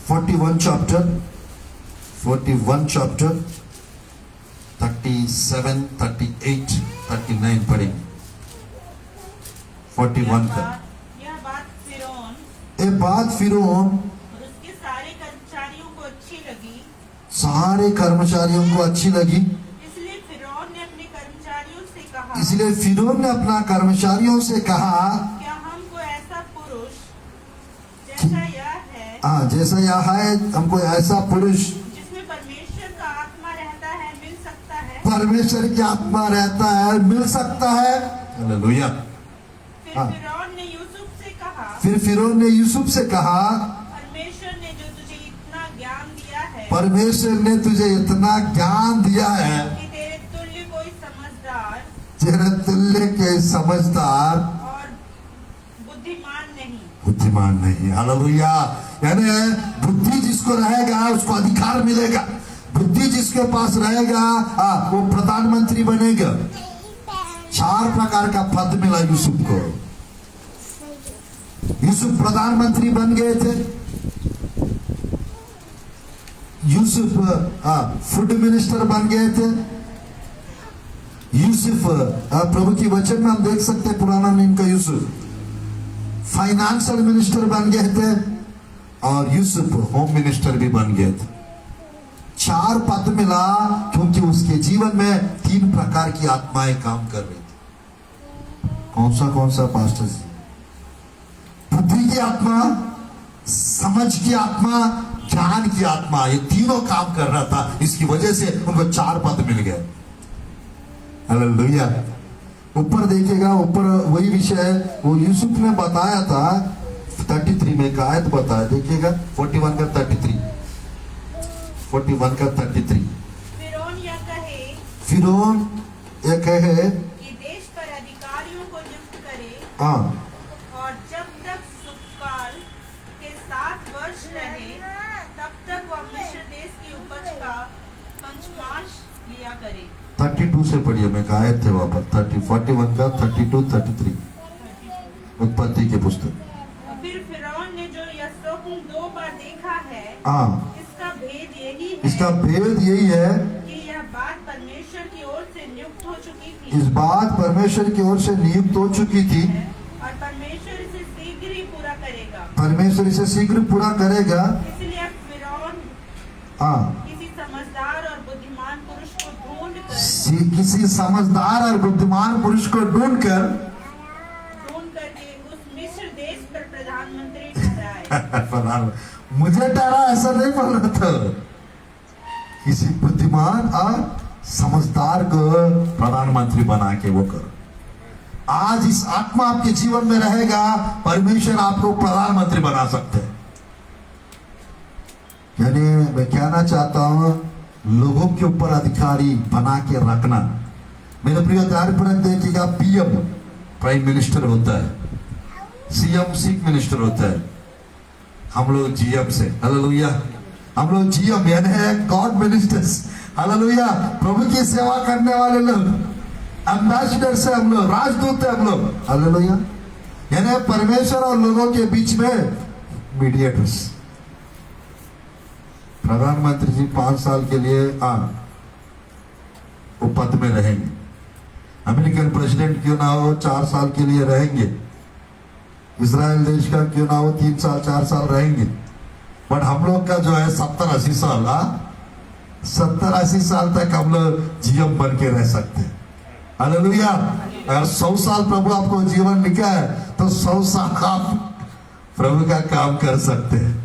41 चैप्टर 37, 38, 39 पढ़ेंगे। 41 का यह बात फिरौन और उसके सारे कर्मचारियों को अच्छी लगी। सारे कर्मचारियों को अच्छी लगी। इसलिए फिरौन ने अपने कर्मचारियों से कहा, क्या हमको ऐसा पुरुष जैसा यह है, जैसा यह है, हमको ऐसा पुरुष जिसमें परमेश्वर का आत्मा रहता है मिल सकता है। परमेश्वर की आत्मा रहता है, मिल सकता है। हालेलुया। फिर फिरौन ने यूसुफ से कहा, परमेश्वर ने तुझे इतना ज्ञान दिया है कि तेरे तुल्य कोई समझदार और बुद्धिमान नहीं। हालेलुया। यानी बुद्धि जिसको रहेगा उसको अधिकार मिलेगा। बुद्धि जिसके पास रहेगा वो प्रधानमंत्री बनेगा। 4 प्रकार का पद मिला यूसुफ को। यूसुफ प्रधानमंत्री बन गए थे। यूसुफ फूड मिनिस्टर बन गए थे। यूसुफ प्रभु की वचन में हम देख सकते हैं, पुराना नियम का यूसुफ फाइनेंशियल मिनिस्टर बन गए थे, और यूसुफ होम मिनिस्टर भी बन गए थे। 4 पद मिला, क्योंकि उसके जीवन में 3 प्रकार की आत्माएं काम कर रही थी। कौन सा पास्टर जी? बुद्धि की आत्मा, समझ की आत्मा, ज्ञान की आत्मा, ये तीनों काम कर रहा था। इसकी वजह से उनको 4 पद मिल गए। हालेलुया। ऊपर देखिएगा, ऊपर वही विषय है वो यूसुफ ने बताया था। 33 में एक आयत बताया, देखिएगा 41 का 33। फिरौन यह कहे कि देश पर अधिकारियों को नियुक्त करे, और जब तक सुकाल के 7 वर्ष रहे, तब तक वह मिस्र देश की उपज का पंचमांश लिया करे। 32 से पढ़िए, मैं कहा थे वहां पर 41 का 32 33 उत्पत्ति के पुस्तक। फिर फिरौन ने जो यह स्वप्न 2 बार देखा है, हाँ, इसका भेद यही है इसका भेद यही है, कि यह बात परमेश्वर की ओर से नियुक्त हो चुकी थी, इस बात परमेश्वर की ओर से नियुक्त हो चुकी थी और परमेश्वर इसे शीघ्र ही पूरा करेगा। परमेश्वर इसे शीघ्र पूरा करेगा। इसलिए फिरौन हाँ, किसी समझदार और बुद्धिमान पुरुष को ढूंढकर किसी समझदार और बुद्धिमान पुरुष को ढूंढकर के उस मिस्र देश पर प्रधानमंत्री ठहराए। मुझे ठहरा ऐसा नहीं बोल रहा था, किसी बुद्धिमान और समझदार को प्रधानमंत्री बना के वो करो। आज इस आत्मा आपके जीवन में रहेगा, परमेश्वर आपको प्रधानमंत्री बना सकते हैं। यानी मैं कहना चाहता हूं, लोगों के ऊपर अधिकारी बना के रखना। मेरे प्रिय कार्यप्रक देखिएगा, पीएम प्राइम मिनिस्टर होता है, सीएम चीफ मिनिस्टर होता है, हम लोग जीएम से, हालेलुया, हम लोग जीएम यानी गॉड मिनिस्टर्स, हालेलुया, प्रभु की सेवा करने वाले लोग, एम्बेसडर से हम लोग, राजदूत है हम लोग, हालेलुया, यानी परमेश्वर और लोगों के बीच में मीडिएटर्स। प्रधानमंत्री जी 5 साल के लिए वो पद में रहेंगे। अमेरिकन प्रेसिडेंट क्यों ना हो 4 साल के लिए रहेंगे, इजराइल देश का क्यों ना हो 3 साल 4 साल रहेंगे, बट हम लोग का जो है 70-80 साल, 70-80 साल तक हम लोग जीएम बन के रह सकते हैं। हालेलुया। अगर 100 साल प्रभु आपको जीवन लिखा है तो 100 साल आप प्रभु का काम कर सकते हैं।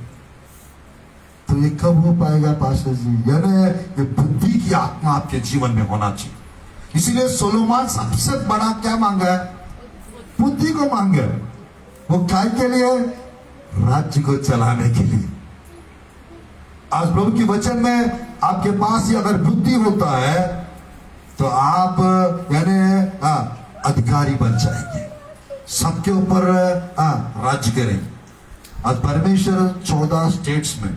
तो ये कब हो पाएगा पास्टर जी? यानी ये बुद्धि की आत्मा आपके जीवन में होना चाहिए। इसीलिए सोलोमन सबसे बड़ा क्या मांगा है? बुद्धि को मांगा। वो काय के लिए? राज्य को चलाने के लिए। आज प्रभु के वचन में आपके पास ही अगर बुद्धि होता है तो आप यानी अधिकारी बन जाएंगे, सबके ऊपर राज्य करेंगे। आज परमेश्वर 14 स्टेट्स में,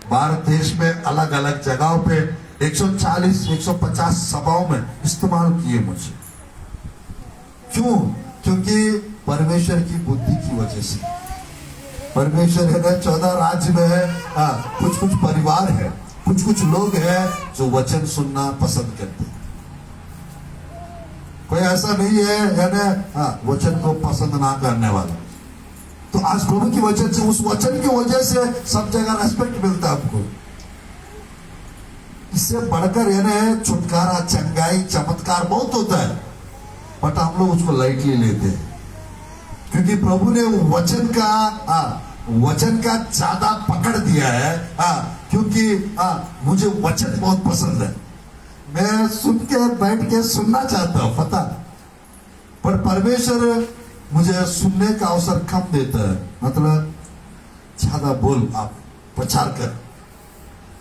भारत देश में अलग अलग जगहों पे 140-150 सभाओं में इस्तेमाल किए मुझे। क्यों? क्योंकि परमेश्वर की बुद्धि की वजह से। परमेश्वर है ना 14 राज्य में है, कुछ कुछ परिवार है, कुछ कुछ लोग हैं जो वचन सुनना पसंद करते हैं। कोई ऐसा नहीं है यानी वचन को पसंद ना करने वाला। तो आज प्रभु की वचन से, उस वचन की वजह से सब जगह रेस्पेक्ट मिलता है आपको। इससे बढ़कर यानी छुटकारा, चंगाई, चमत्कार बहुत होता है, बट हम लोग उसको लाइटली लेते हैं क्योंकि प्रभु ने वचन का ज्यादा पकड़ दिया है। क्योंकि मुझे वचन बहुत पसंद है, मैं सुन के बैठ के सुनना चाहता हूं, पता, पर परमेश्वर मुझे सुनने का अवसर कम देता है। मतलब ज्यादा बोल, आप प्रचार कर।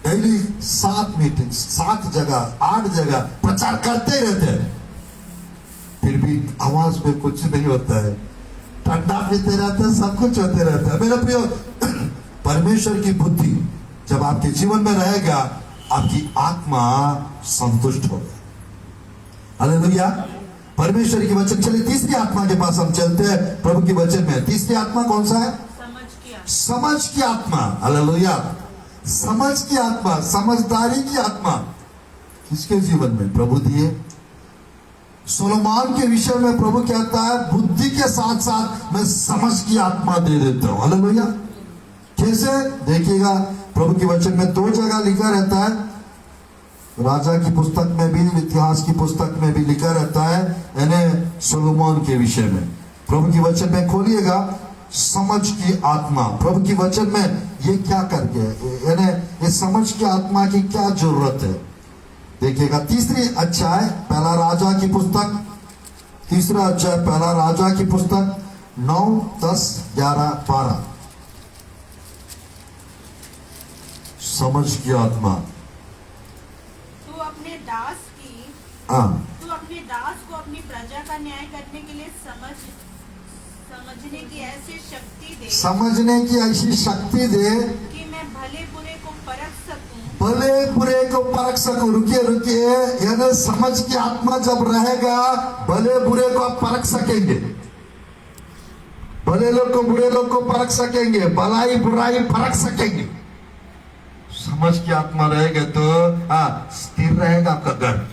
डेली 7 मीटिंग, 7 जगह, 8 जगह प्रचार करते ही रहते हैं, फिर भी आवाज में कुछ नहीं होता है, ठंडा पीते रहते हैं, सब कुछ होते रहता है। मेरे प्रिय, परमेश्वर की बुद्धि जब आपके जीवन में रहेगा, आपकी आत्मा संतुष्ट होगा। हालेलुया। परमेश्वर की वचन। चलिए तीसरी आत्मा के पास हम चलते हैं। प्रभु की वचन में तीसरी आत्मा कौन सा है? समझ की आत्मा। हालेलुया। समझ की आत्मा, समझदारी की आत्मा किसके जीवन में प्रभु दिए? सोलोमन के विषय में प्रभु कहता है, बुद्धि के साथ साथ मैं समझ की आत्मा दे देता हूं। हालेलुया। कैसे? देखिएगा, प्रभु के वचन में 2 जगह लिखा रहता है, राजा की पुस्तक में भी, इतिहास की पुस्तक में भी लिखा रहता है, यानी सोलोमन के विषय में। प्रभु की वचन में खोलिएगा, समझ की आत्मा। प्रभु की वचन में ये क्या करके, यानी ये समझ की आत्मा की क्या जरूरत है? देखिएगा, तीसरी अध्याय पहला राजा की पुस्तक, तीसरा अध्याय पहला राजा की पुस्तक 9, 10, 11, 12। समझ की आत्मा। तू अपने दास को अपनी प्रजा का न्याय करने के लिए समझने की ऐसी शक्ति दे, समझने की ऐसी शक्ति दे कि मैं भले बुरे को परख सकूं, भले बुरे को परख सको। रुकिए रुकिए, यानी समझ की आत्मा जब रहेगा भले बुरे को आप परख सकेंगे, भले लोग को बुरे लोग को परख सकेंगे, भलाई बुराई परख सकेंगे। समझ की आत्मा रहेगा तो स्थिर रहेगा आपका घर।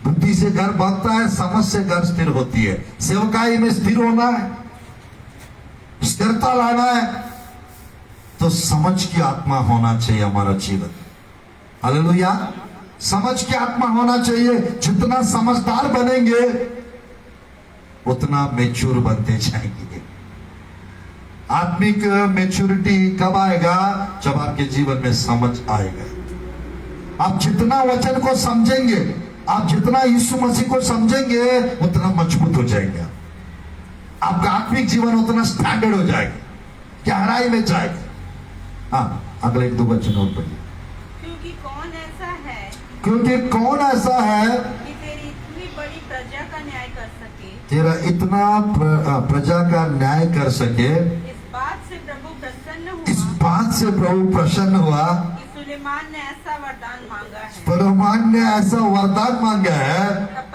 बुद्धि से घर बनता है, समझ से घर स्थिर होती है। सेवकाई में स्थिर होना है, स्थिरता लाना है तो समझ की आत्मा होना चाहिए हमारा जीवन। हालेलुया। समझ की आत्मा होना चाहिए। जितना समझदार बनेंगे उतना मैच्योर बनते जाएंगे। आत्मिक मैच्योरिटी कब आएगा? जब आपके जीवन में समझ आएगा। आप जितना वचन को समझेंगे, आप जितना यीशु मसीह को समझेंगे उतना मजबूत हो जाएगा। आपका आत्मिक जीवन उतना स्टैंडर्ड हो जाएगा, गहराई में जाएगा। अगले 1-2 वचन और पढ़िए। क्योंकि कौन ऐसा है कि तेरी इतनी बड़ी प्रजा का न्याय कर सके, तेरा इतना प्रजा का न्याय कर सके। इस बात से प्रभु प्रसन्न हुआ कि सुलेमान ने ऐसा वरदान मांगा है। तब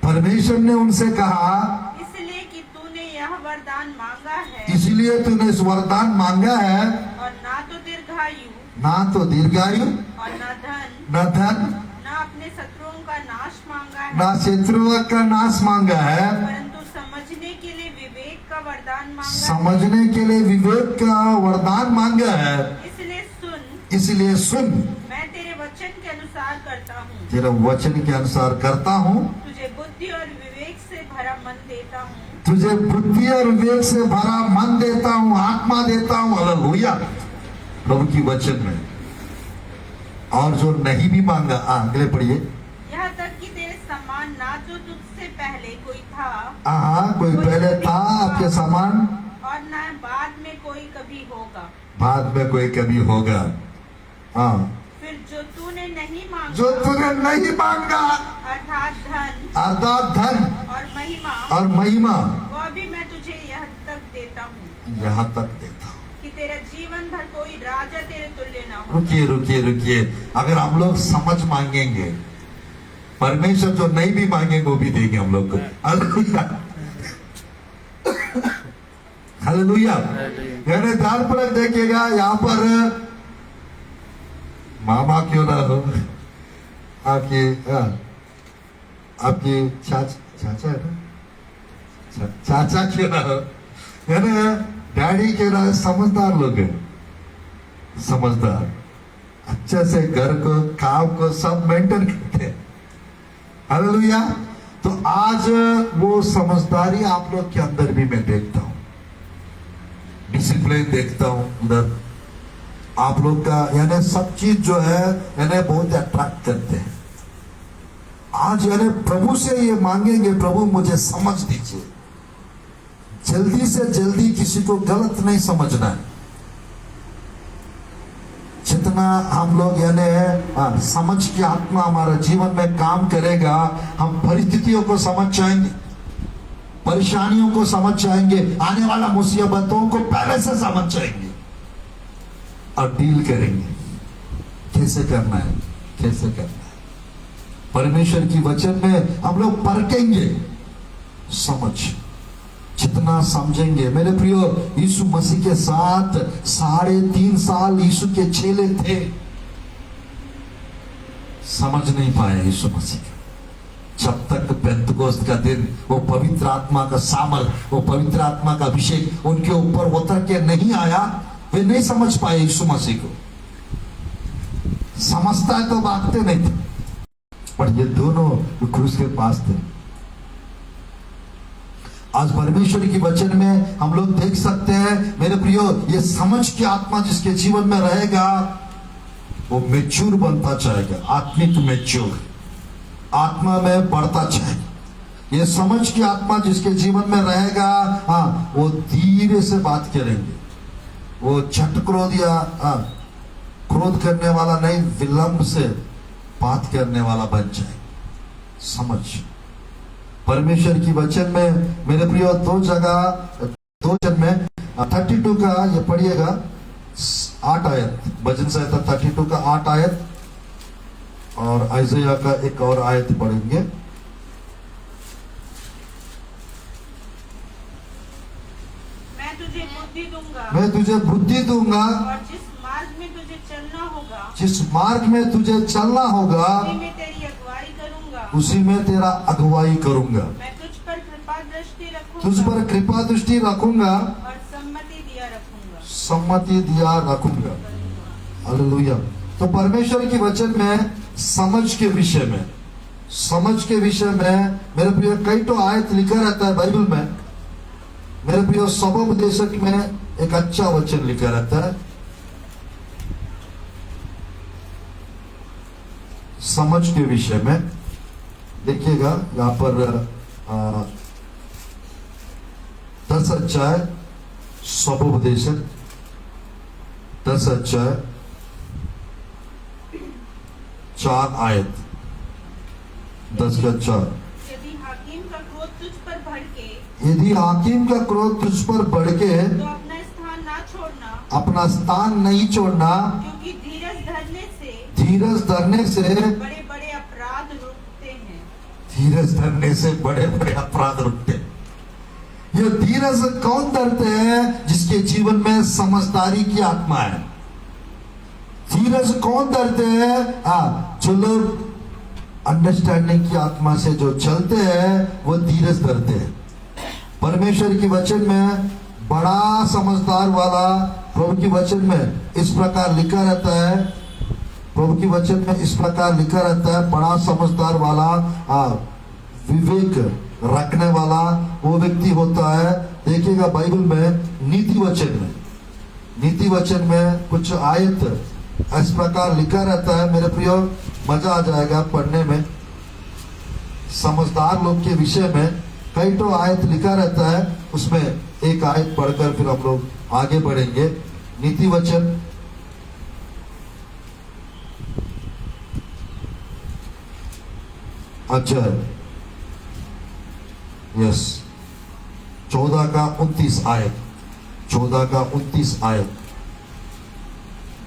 परमेश्वर ने उनसे कहा, इसलिए कि तूने यह वरदान मांगा है, इसलिए तूने इस वरदान मांगा है, और ना तो दीर्घायु और न धन, ना अपने शत्रुओं का नाश मांगा है, ना शत्रुओं का नाश मांगा है, परंतु समझने के लिए विवेक का वरदान मांगा है। इसलिए सुन, मैं तेरे वचन के अनुसार करता हूँ। तुझे बुद्धि और विवेक से भरा मन देता हूँ, आत्मा देता हूँ। हालेलुया। प्रभु की वचन में और जो नहीं भी मांगा, अगले पढ़िए। यहाँ तक कि तेरे समान ना तो तुझसे पहले कोई था, कोई पहले था आपके समान, और ना बाद में कोई कभी होगा। फिर जो तूने नहीं मांगा, अर्थात धन और महिमा, वह भी मैं तुझे यहाँ तक देता हूँ कि तेरा जीवन भर कोई राजा तेरे तुल्य ना हो। रुकिए। अगर हम लोग समझ मांगेंगे, परमेश्वर जो नहीं भी मांगेंगे वो भी देंगे हम लोग को। हालेलुया। यानी ध्यानपूर्वक देखिएगा, यहाँ पर मामा क्यों ना हो, आपकी चाचा है ना, चाचा क्यों ना हो, यानी डैडी के ना, समझदार लोग हैं, समझदार, अच्छे से घर को, काम को सब मेंटेन करते हैं। हालेलुया। तो आज वो समझदारी आप लोग के अंदर भी मैं देखता हूं, डिसिप्लिन देखता हूं उधर आप लोग का, यानी सब चीज जो है यानी बहुत अट्रैक्ट करते हैं। आज यानी प्रभु से ये मांगेंगे, प्रभु मुझे समझ दीजिए। जल्दी से जल्दी किसी को गलत नहीं समझना है। जितना हम लोग यानी समझ की आत्मा हमारा जीवन में काम करेगा, हम परिस्थितियों को समझ जाएंगे, परेशानियों को समझ जाएंगे, आने वाला मुसीबतों को पहले से समझ जाएंगे और डील करेंगे। कैसे करना है। परमेश्वर की वचन में हम लोग परखेंगे। समझ जितना समझेंगे, मेरे प्रियो, यीशु मसीह के साथ 3.5 साल यीशु के चेले थे, समझ नहीं पाए यीशु मसीह को। जब तक पेंतकोस्त का दिन वो पवित्र आत्मा का सामर्थ, वो पवित्र आत्मा का अभिषेक उनके ऊपर उतर के नहीं आया, वे नहीं समझ पाए यीशु मसीह को। समझता है तो भागते नहीं थे, पर ये दोनों क्रूस के पास थे। आज परमेश्वर की वचन में हम लोग देख सकते हैं, मेरे प्रियो, ये समझ की आत्मा जिसके जीवन में रहेगा वो मैच्योर बनता जाएगा, आत्मिक मैच्योर, आत्मा में बढ़ता जाएगा। ये समझ की आत्मा जिसके जीवन में रहेगा, वो धीरे से बात करेंगे, वो झट क्रोध या क्रोध करने वाला नहीं, विलंब से बात करने वाला बन जाए। समझ परमेश्वर की वचन में मेरे प्रियो 2 जगह 2 जन में 32 का ये पढ़िएगा, 8 आयत, भजन संहिता 32 का 8 आयत और आइजया का एक और आयत पढ़ेंगे। मैं तुझे बुद्धि दूंगा मैं तुझे बुद्धि दूंगा और जिस मार्ग में तुझे चलना होगा जिस मार्ग में तुझे चलना होगा उसी में तेरी अगुवाई करूंगा। उसी में तेरा अगुवाई करूंगा। मैं तुझ पर कृपा दृष्टि रखूंगा तुझ पर कृपा दृष्टि रखूंगा, और सम्मति दिया रखूंगा। हालेलुया। तो परमेश्वर के वचन में समझ के विषय में मेरे प्रिय कई तो आयत लिखा रहता है बाइबल में। मेरे प्रिय सबोपदेशक में एक अच्छा वचन लिखा रहता है, समझ के विषय में। देखिएगा यहां पर 10 अध्याय सबोपदेशक 10 अध्याय 4 आयत 10 का 4। यदि हाकिम का क्रोध तुझ पर भड़के यदि हाकिम का क्रोध तुझ पर भड़के तो अपना स्थान ना छोड़ना, अपना स्थान नहीं छोड़ना, क्योंकि धीरज धरने से बड़े बड़े अपराध रुकते हैं। धीरज धरने से बड़े बड़े अपराध रुकते हैं। ये धीरज कौन धरते हैं? जिसके जीवन में समझदारी की आत्मा है। धीरज कौन धरते हैं? जो लोग अंडरस्टैंडिंग की आत्मा से जो चलते हैं वो धीरज धरते हैं। परमेश्वर के वचन में बड़ा समझदार वाला प्रभु के वचन में इस प्रकार लिखा रहता है, प्रभु के वचन में इस प्रकार लिखा रहता है, बड़ा समझदार वाला विवेक रखने वाला वो व्यक्ति होता है। देखिएगा बाइबल में नीति वचन में कुछ आयत इस प्रकार लिखा रहता है। मेरे प्रियो मजा आ जाएगा पढ़ने में। समझदार लोग के विषय में कई तो आयत लिखा रहता है, उसमें एक आयत पढ़कर फिर हम लोग आगे बढ़ेंगे। नीति वचन अच्छा यस 14 का 29 आयत 14 का 29 आयत।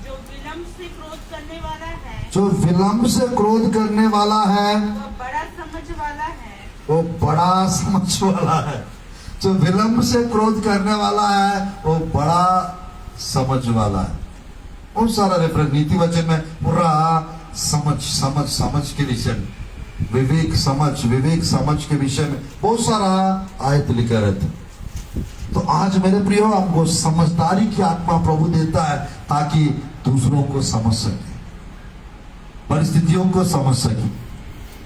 जो विलंब से क्रोध करने वाला है जो विलंब से क्रोध करने वाला है वो बड़ा समझ वाला है। वो बड़ा समझ वाला है। जो विलंब से क्रोध करने वाला है वो बड़ा समझ वाला है। बहुत सारा रेफरेंस नीति वचन में पूरा समझ के विषय में, विवेक समझ के विषय में बहुत सारा आयत लिखा रहता है। तो आज मेरे प्रियो हमको समझदारी की आत्मा प्रभु देता है ताकि दूसरों को समझ सके, परिस्थितियों को समझ सके।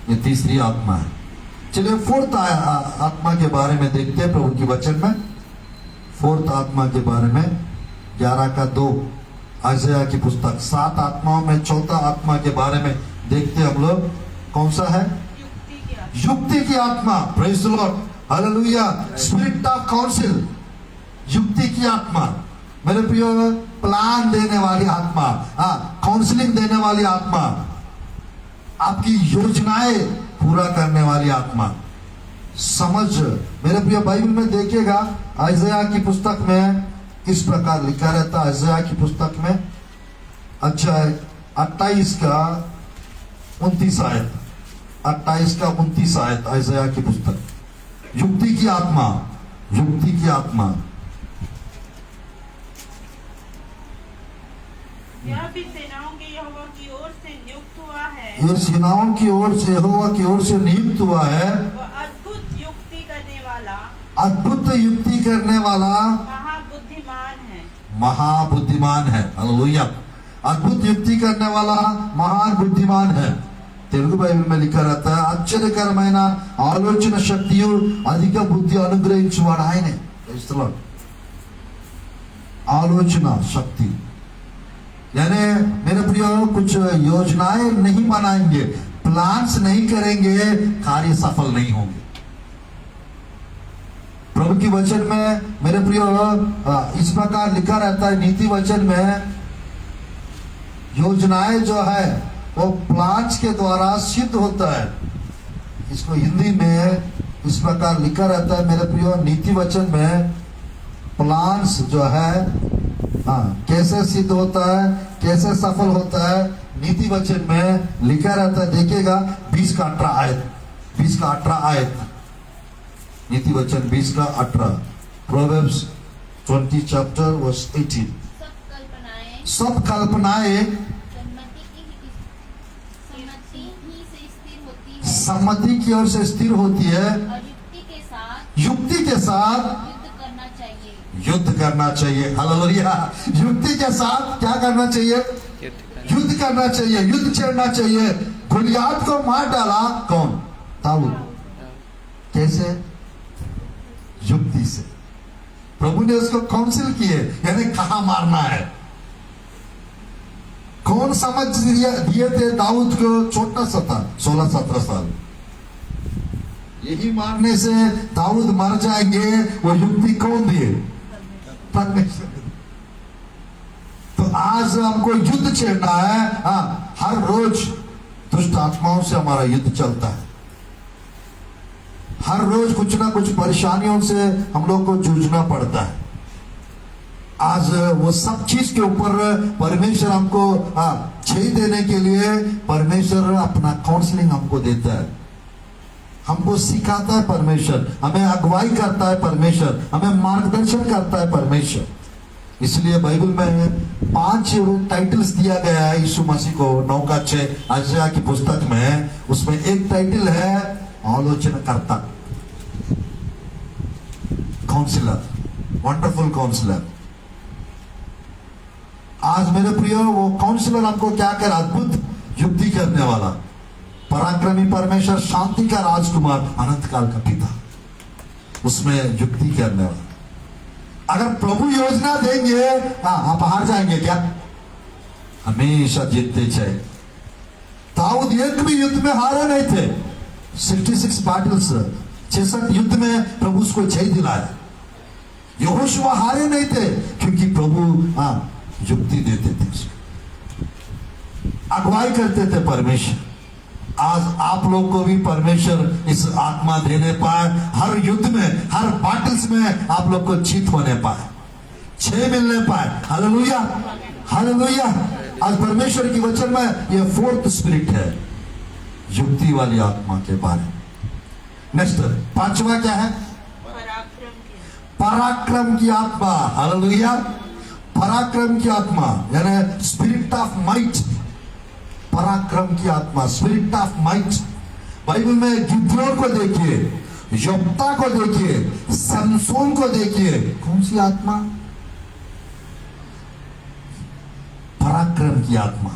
ये तीसरी आत्मा है। चलिए फोर्थ आत्मा के बारे में देखते हैं प्रभु के वचन में। फोर्थ आत्मा के बारे में 11 का 2 आइजया की पुस्तक। 7 आत्माओं में चौथा आत्मा के बारे में देखते हम लोग। कौन सा है? युक्ति की आत्मा। Praise the Lord, hallelujah. Spirit of council, युक्ति की आत्मा। मेरे प्रियो प्लान देने वाली आत्मा, काउंसलिंग देने वाली आत्मा, आपकी योजनाएं पूरा करने वाली आत्मा। समझ मेरे प्रिय बाइबल में देखिएगा आइजया की पुस्तक में इस प्रकार लिखा रहता है। आइजया की पुस्तक में अध्याय 28 का 29 आयत 28 का 29 आयत आइजया की पुस्तक। युक्ति की आत्मा यह भी सेनाओं के यहोवा की ओर से नियुक्त हुआ है। ये सेनाओं की ओर से यहोवा की ओर से नियुक्त हुआ है। वह अद्भुत युक्ति करने वाला महाबुद्धिमान है। हालेलुया। अद्भुत युक्ति करने वाला महान बुद्धिमान है। तेलुगु बाइबल में लिखा रहता है, ఆశ్చర్యకరమైన ఆలోచన శక్తియు అధిక బుద్ధి అనుగ్రహించువాడు ఆయనే। आलोचना शक्ति यानी मेरे प्रियो कुछ योजनाएं नहीं बनाएंगे, प्लान्स नहीं करेंगे, कार्य सफल नहीं होंगे। प्रभु की वचन में मेरे प्रियो इस प्रकार लिखा रहता है नीति वचन में, योजनाएं जो है वो प्लान्स के द्वारा सिद्ध होता है। इसको हिंदी में इस प्रकार लिखा रहता है मेरे प्रियो नीति वचन में, प्लान्स जो है हाँ कैसे सिद्ध होता है, कैसे सफल होता है, नीति वचन में लिखा रहता है। देखिएगा 20 का 18 आयत, 20 का 18 आयत, नीति वचन 20 का 18, प्रोवर्ब्स 20 चैप्टर वर्स 18। सब कल्पनाएं सम्मति की ओर से स्थिर होती है, युक्ति के साथ युद्ध करना चाहिए। हालेलुया। युक्ति के साथ क्या करना चाहिए? युद्ध करना चाहिए, युद्ध छेड़ना चाहिए। गोलियत को मार डाला कौन? दाऊद। कैसे? युक्ति से। प्रभु ने उसको काउंसिल किए, यानी कहां मारना है। कौन समझ दिए थे दाऊद को? छोटा सा था, 16-17 साल। यही मारने से दाऊद मर जाएंगे, वो युक्ति कौन दिए? परमेश्वर। तो आज हमको युद्ध छेड़ना है। हाँ, हर रोज दुष्ट आत्माओं से हमारा युद्ध चलता है। हर रोज कुछ ना कुछ परेशानियों से हम लोग को जूझना पड़ता है। आज वो सब चीज के ऊपर परमेश्वर हमको छेद देने के लिए परमेश्वर अपना काउंसलिंग हमको देता है, हमको सिखाता है परमेश्वर, हमें अगुवाई करता है परमेश्वर, हमें मार्गदर्शन करता है परमेश्वर। इसलिए बाइबल में 5 टाइटल्स दिया गया है यीशु मसीह को। 9 का 6 यशायाह की पुस्तक में, उसमें एक टाइटल है आलोचनाकर्ता, काउंसलर, वंडरफुल काउंसलर। आज मेरे प्रिय, वो काउंसलर हमको क्या कर, अद्भुत युक्ति करने वाला, पराक्रमी परमेश्वर, शांति का राजकुमार, अनंत काल का पिता, उसमें युक्ति करने वाला। अगर प्रभु योजना देंगे, आप हार जाएंगे क्या? हमेशा जीतते चाहिए। दाऊद एक भी युद्ध में हारे नहीं थे। 66 बैटल्स, 66 युद्ध में प्रभु उसको जय दिलाया। यहोशुआ हारे नहीं थे, क्योंकि प्रभु युक्ति देते थे, अगुवाई करते थे परमेश्वर। आज आप लोग को भी परमेश्वर इस आत्मा देने पाए, हर युद्ध में, हर बैटल्स में आप लोग को जीत होने पाए, छह मिलने पाए। Hallelujah, hallelujah. आज परमेश्वर की वचन में ये 4th स्पिरिट है, युक्ति वाली आत्मा के बारे में। नेक्स्ट 5वां क्या है? पराक्रम की आत्मा। हालेलुया। पराक्रम की आत्मा यानी स्पिरिट ऑफ माइट, पराक्रम की आत्मा, स्पिरिट ऑफ माइट। बाइबल में गिद्योन को देखिए, योप्ता को देखिए, समसोन को देखिए। कौन सी आत्मा? पराक्रम की आत्मा,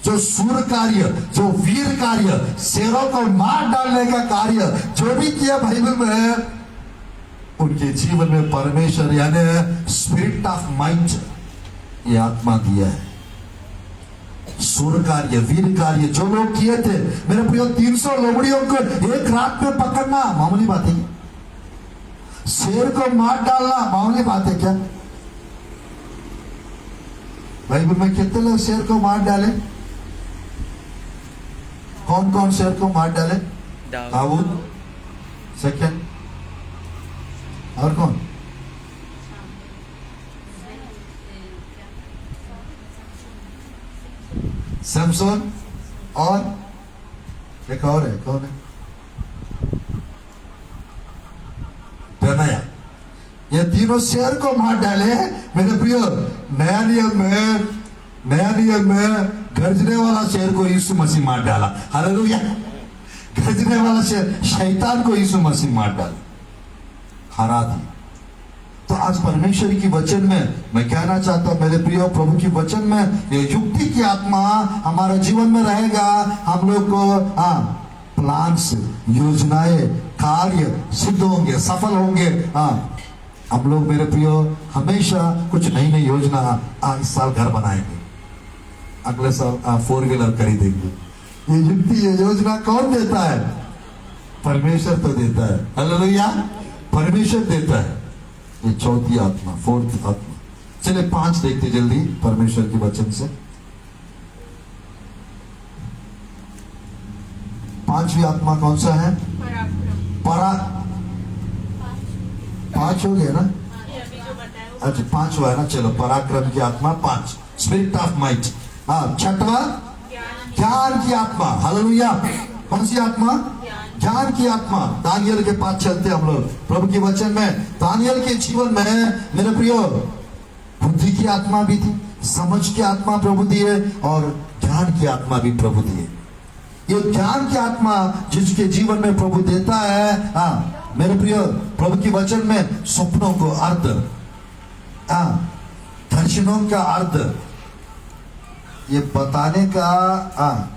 जो सूर कार्य, जो वीर कार्य, शेरों को मार डालने का कार्य जो भी किया बाइबल में, उनके जीवन में परमेश्वर यानी स्पिरिट ऑफ माइट, ये आत्मा दिया है। सूर कार्य, वीर कार्य जो लोग किए थे, मेरे प्रियो, 300 लोमड़ियों को एक रात में पकड़ना मामूली बात है? शेर को मार डालना मामूली बात है क्या? बाइबल में कितने लोग शेर को मार डाले? कौन कौन शेर को मार डाले? दाऊद, सेकंड, और कौन? सैमसन, और एक और है, कौन है? बेनाया। ये तीनों शेर को मार डाले। मेरे प्रियो, नया नियम में गर्जने वाला शेर को यीशु मसीह मार डाला। हालेलुया। गर्जने वाला शेर, शैतान को यीशु मसीह मार डाला, हरा दिया। तो आज परमेश्वर की वचन में मैं कहना चाहता हूं मेरे प्रियो, प्रभु की वचन में ये युक्ति की आत्मा हमारे जीवन में रहेगा। हम लोग को प्लान्स, योजनाएं, कार्य सिद्ध होंगे, सफल होंगे। हम लोग मेरे प्रियो हमेशा कुछ नई नई योजना, इस साल घर बनाएंगे, अगले साल 4 व्हीलर खरीदेंगे। ये युक्ति, ये योजना कौन देता है? परमेश्वर तो देता है। हालेलुया। परमेश्वर देता है। ये चौथी आत्मा, 4th आत्मा। चले 5 देखते जल्दी परमेश्वर के वचन से। 5वीं आत्मा कौन सा है? परा 5 हो गया ना? अच्छा 5वां है ना, चलो पराक्रम की आत्मा 5, स्पिरिट ऑफ माइट। हाँ 6वां ज्ञान की आत्मा, हालेलुया। कौन सी आत्मा? ज्ञान की आत्मा। दानियल के पास चलते हम लोग प्रभु के वचन में। दानियल के जीवन में मेरे प्रियो बुद्धि की आत्मा भी थी, समझ की आत्मा प्रभु दिए और ज्ञान की आत्मा भी प्रभु दिए। ये ज्ञान की आत्मा जिसके जीवन में प्रभु देता है, हाँ मेरे प्रिय प्रभु की वचन में सपनों को अर्थ, हाँ दर्शनों का अर्थ ये बताने का, हाँ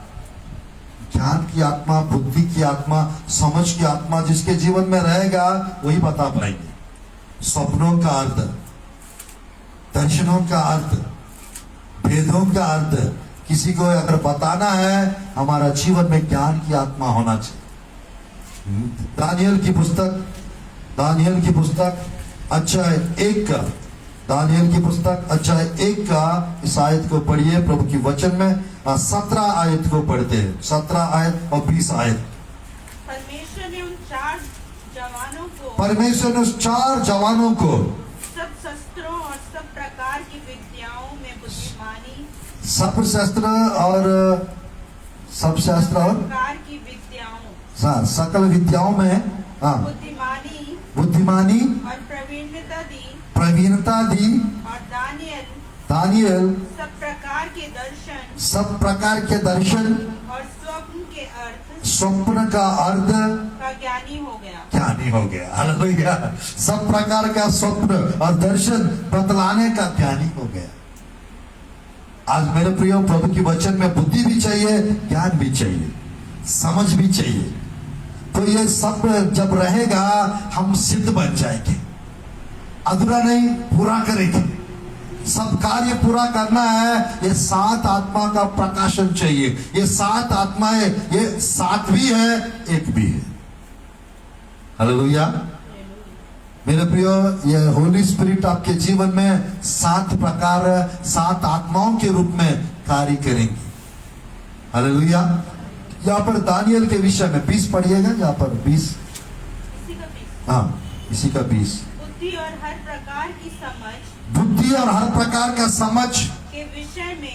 ज्ञान की आत्मा, बुद्धि की आत्मा, समझ की आत्मा जिसके जीवन में रहेगा वही बता पाएंगे। सपनों का अर्थ, दर्शनों का अर्थ, भेदों का अर्थ किसी को अगर बताना है, हमारा जीवन में ज्ञान की आत्मा होना चाहिए। दानियल की पुस्तक अध्याय 1 का, दानियल की पुस्तक अध्याय 1 का इस आयत को पढ़िए प्रभु की वचन में। 17 आयत को पढ़ते हैं, 17 आयत और 20 आयत। परमेश्वर ने उन 4 जवानों को, परमेश्वर ने उस 4 जवानों को सब शस्त्रों और सब प्रकार की विद्याओं में बुद्धिमानी, सब शस्त्र और सब शस्त्र और प्रकार की विद्याओं, हाँ, सकल विद्याओं में, हाँ बुद्धिमानी और प्रवीणता दी। और दानियल सब प्रकार के दर्शन सब प्रकार के दर्शन और स्वप्न के अर्थ स्वप्न का अर्थ का ज्ञानी हो गया। ज्ञानी हो गया, हालेलुया। सब प्रकार का स्वप्न और दर्शन बतलाने का ज्ञानी हो गया। आज मेरे प्रियो प्रभु की वचन में बुद्धि भी चाहिए, ज्ञान भी चाहिए, समझ भी चाहिए। तो ये सब जब रहेगा हम सिद्ध बन जाएंगे। अधूरा नहीं, पूरा करेंगे। सब कार्य पूरा करना है। ये 7 आत्मा का प्रकाशन चाहिए। ये 7 आत्माएं, ये 7 भी है, 1 भी है। हालेलुया। मेरे प्रियो ये होली स्पिरिट आपके जीवन में 7 प्रकार, 7 आत्माओं के रूप में कार्य करेंगी। हालेलुया। यहाँ पर दानियल के विषय में 20 पढ़िएगा, यहाँ पर 20, इसी का 20, हाँ इसी का 20। बुद्धि और हर प्रकार की समझ, बुद्धि और हर प्रकार का समझ के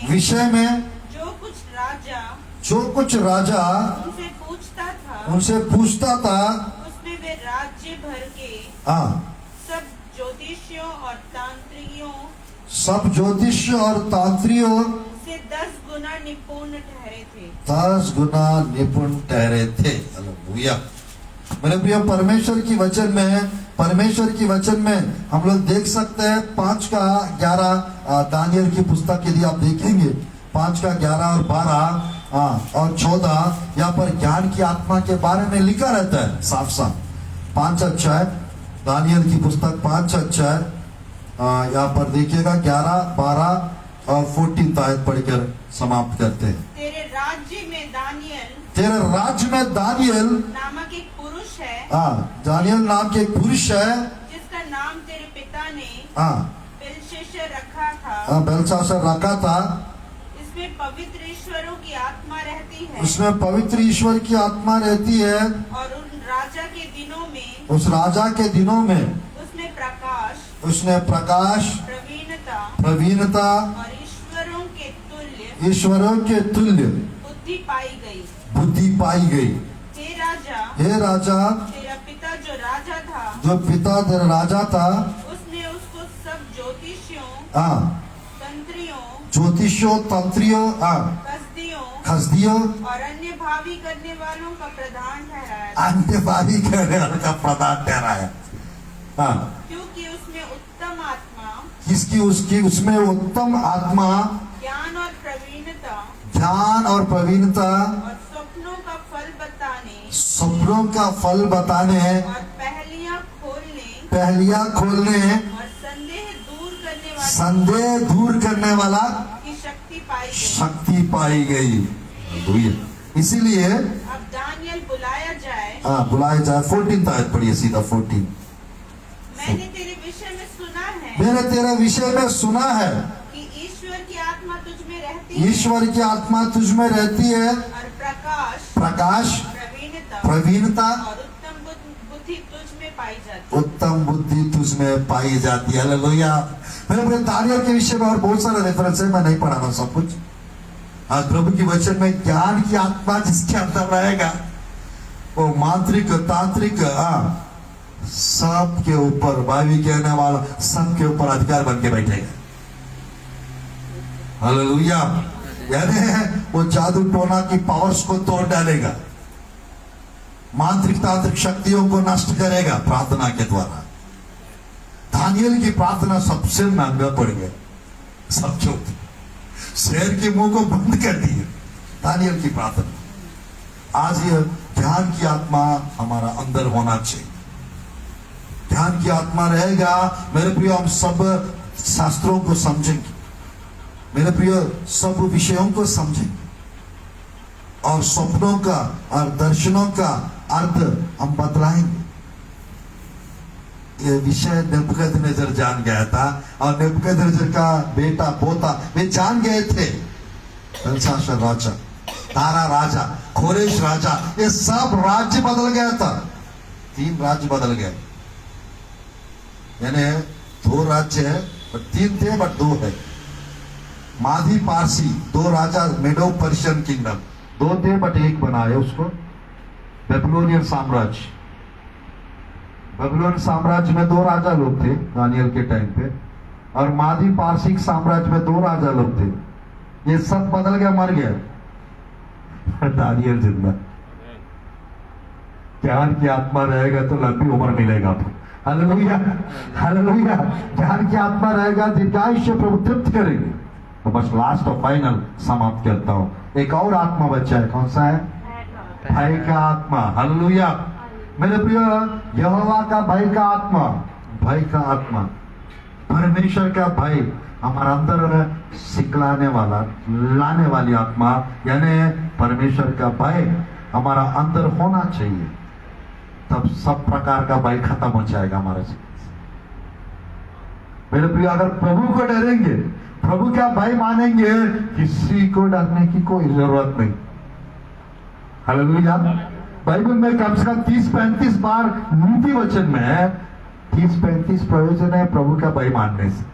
विषय में जो कुछ राजा उनसे पूछता था, उसमें वे राज्य भर के हाँ सब ज्योतिषियों और तांत्रियों से 10 गुना निपुण ठहरे थे। 10 गुना निपुण ठहरे थे। हालेलुया। मेरे प्रिय परमेश्वर की वचन में हम लोग देख सकते हैं 5 का 11 दानियल की पुस्तक यदि आप देखेंगे 5 का 11 और 12 और 14 यहाँ पर ज्ञान की आत्मा के बारे में लिखा रहता है साफ साफ। 5 अध्याय दानियल की पुस्तक 5 अध्याय यहाँ पर देखिएगा 11, 12 और 14 आयत पढ़कर समाप्त करते हैं। तेरे राज्य में दानियल नामक एक पुरुष है, दानियल नाम के एक पुरुष है, जिसका नाम तेरे पिता ने बेलशस्सर रखा था। इसमें पवित्र ईश्वरों की आत्मा रहती है, उसमें पवित्र ईश्वर की आत्मा रहती है। और उस राजा के दिनों में उसने प्रकाश, प्रवीणता और ईश्वरों के तुल्य बुद्धि पाई गई। हे राजा तेरा पिता जो राजा था, उसने उसको सब ज्योतिषियों, तंत्रियों, खसदियों और अन्य भावी करने वालों का प्रधान ठहराया। क्योंकि उसमें उत्तम आत्मा, ज्ञान और प्रवीणता और सपनों का फल बताने और पहलियां खोलने और संदेह दूर करने वाला की शक्ति पाई गई। इसीलिए अब दानियल बुलाया जाए। बुलाया जाए। 14 आयत पढ़िए सीधा 14। मैंने तेरे विषय में सुना है, मैंने तेरे विषय में सुना है कि ईश्वर की आत्मा तुझ में रहती है, और प्रकाश, प्रवीणता और उत्तम बुद्धि तुझ में पाई जाती है। उत्तम बुद्धि तुझमें पाई जाती है। हालेलुया। मेरे प्रिय दानियल के विषय में और बहुत सारे रेफरेंस है, मैं नहीं पढ़ा रहा सब कुछ। आज प्रभु की वचन में ज्ञान की आत्मा जिसके अंदर रहेगा वो मांत्रिक तांत्रिक सब के ऊपर, भावी कहने वाला सब के ऊपर अधिकार बन के बैठेगा। हालेलुया। यानी वो जादू टोना की पावर्स को तोड़ डालेगा, मांत्रिक तांत्रिक शक्तियों को नष्ट करेगा प्रार्थना के द्वारा। दानियल की प्रार्थना सबसे महंगा पड़ गया, सब चुप, शेर के मुंह को बंद कर दिए दानियल की प्रार्थना। आज ये ध्यान की आत्मा हमारा अंदर होना चाहिए। ध्यान की आत्मा रहेगा मेरे प्रिय, हम सब शास्त्रों को समझेंगे, मेरे प्रिय सब विषयों को समझेंगे और स्वप्नों का और दर्शनों का अर्थ हम बतलाएंगे। ये विषय नेबुकदनेस्सर जान गया था और नेबुकदनेस्सर का बेटा पोता वे जान गए थे। बेलशास्सर राजा, तारा राजा, खोरेश राजा, ये सब राज्य बदल गया था। 3 राज्य बदल गए, यानी 2 राज्य है, 3 थे बट 2 है। माधी पारसी 2 राजा, मेडो पर्शियन किंगडम 2 थे बट 1 बनाए उसको। बेबीलोनियन साम्राज्य, बेबीलोन साम्राज्य में 2 राजा लोग थे दानियल के टाइम पे, और माधी पारसिक साम्राज्य में 2 राजा लोग थे। ये सब बदल गया, मर गया, दानियल जिंदा। ज्ञान की आत्मा रहेगा तो लंबी उम्र मिलेगा आपको। Hallelujah, hallelujah. ज्ञान की आत्मा रहेगा, दीर्घायुष्य प्रभु तृप्त करेंगे। तो बस लास्ट और फाइनल समाप्त करता हूं। एक और आत्मा बचा है, कौन सा है? भय का आत्मा। हालेलुया। मेरे प्रिय, यहोवा का भय का आत्मा, भय का आत्मा, परमेश्वर का भय हमारा अंदर सिखलाने वाला, लाने वाली आत्मा, यानी परमेश्वर का भय हमारा अंदर होना चाहिए। तब सब प्रकार का भय खत्म हो जाएगा हमारे से। मेरे प्रिय, अगर प्रभु को डरेंगे, प्रभु का भय मानेंगे, किसी को डरने की कोई जरूरत नहीं। हालेलुया। बाइबल में कम से कम 30-35 बार नीति वचन में 30-35 प्रयोजन है प्रभु का भय मानने से।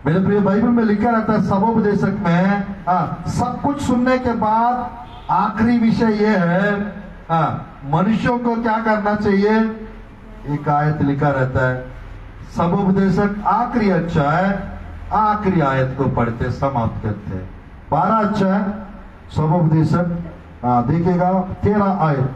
मेरे प्रिय, बाइबल में लिखा रहता है सबोपदेशक में, सब कुछ सुनने के बाद आखिरी विषय यह है, मनुष्यों को क्या करना चाहिए। एक आयत लिखा रहता है, सबोपदेशक आखिरी अच्छा है, आखिरी आयत को पढ़ते समाप्त करते हैं। 12 अच्छा है सबोपदेशक, देखिएगा 13 आयत।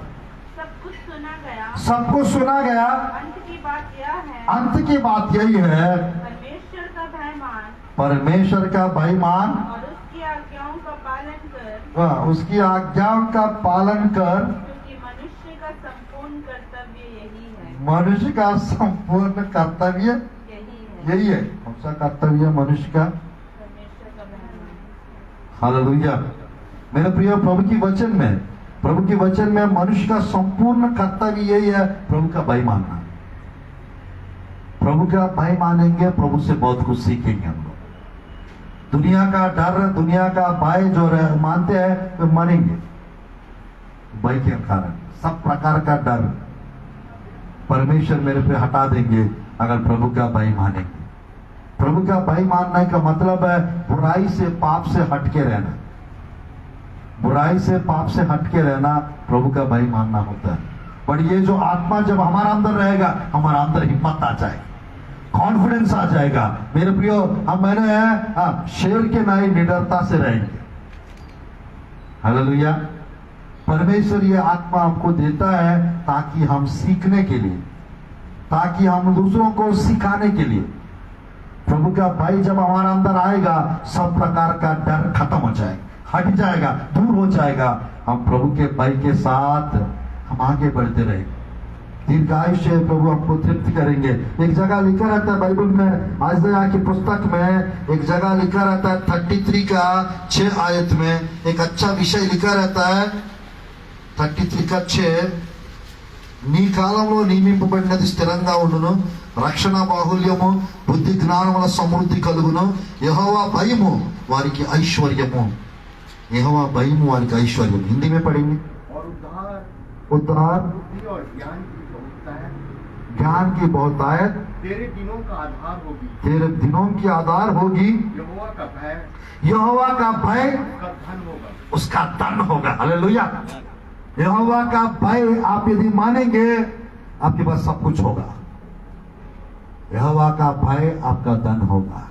सब कुछ सुना गया, सब कुछ सुना गया, अंत की बात यह है, अंत की बात यही है, परमेश्वर का भय मान, परमेश्वर का भय मान और उसकी आज्ञाओं का पालन कर, उसकी आज्ञाओं का पालन कर, क्योंकि मनुष्य का संपूर्ण कर्तव्य यही है। मनुष्य का संपूर्ण कर्तव्य यही है। कौन सा कर्तव्य मनुष्य का? परमेश्वर का भय मान। हालेलुया। मेरे प्रिय, प्रभु की वचन में, प्रभु की वचन में मनुष्य का संपूर्ण कर्तव्य यही है, प्रभु का भय मानना। प्रभु का भय मानेंगे, प्रभु से बहुत कुछ सीखेंगे हम लोग। दुनिया का डर, दुनिया का भय जो मानते हैं वे मरेंगे भय के कारण। सब प्रकार का डर परमेश्वर मेरे पे हटा देंगे अगर प्रभु का भय मानेंगे। प्रभु का भय मानने का मतलब है बुराई से, पाप से हटके रहना। बुराई से, पाप से हटके रहना प्रभु का भय मानना होता है। पर ये जो आत्मा जब हमारा अंदर रहेगा, हमारा अंदर हिम्मत आ जाएगी, कॉन्फिडेंस आ जाएगा। मेरे प्रियो, मैंने शेर के नाई निडरता से रहेंगे। हालेलुया। परमेश्वर ये आत्मा हमको देता है ताकि हम सीखने के लिए, ताकि हम दूसरों को सिखाने के लिए। प्रभु का भय जब हमारा अंदर आएगा, सब प्रकार का डर खत्म हो जाएगा, हट जाएगा, दूर हो जाएगा। हम प्रभु के भय के साथ हम आगे बढ़ते रहेंगे। दीर्घायुष्य प्रभु हमको तृप्त करेंगे। एक जगह लिखा रहता है बाइबल में, आयसाया की पुस्तक में एक जगह लिखा रहता है 33 का 6 आयत में एक अच्छा विषय लिखा रहता है। 33 का 6, నీ కాలంలో నియమింపబడినది స్థిరంగా ఉండును, రక్షణ బాహుల్యము, బుద్ధి జ్ఞానముల సమృద్ధి కలుగును, యెహోవా భయము వారికి ఐశ్వర్యము। यहोवा भयము వారికి ఐశ్వర్యం। हिंदी में पढ़ेंगे। उद्धार बुद्धि और ज्ञान की बहुतायत ज्ञान की बहुतायत तेरे दिनों का आधार होगी। तेरे दिनों की आधार होगी। यहोवा का भय यहोवा का भय का धन होगा। उसका धन होगा। हालेलुया। यहोवा का भय आप यदि मानेंगे आपके पास सब कुछ होगा। यहोवा का भय आपका धन होगा।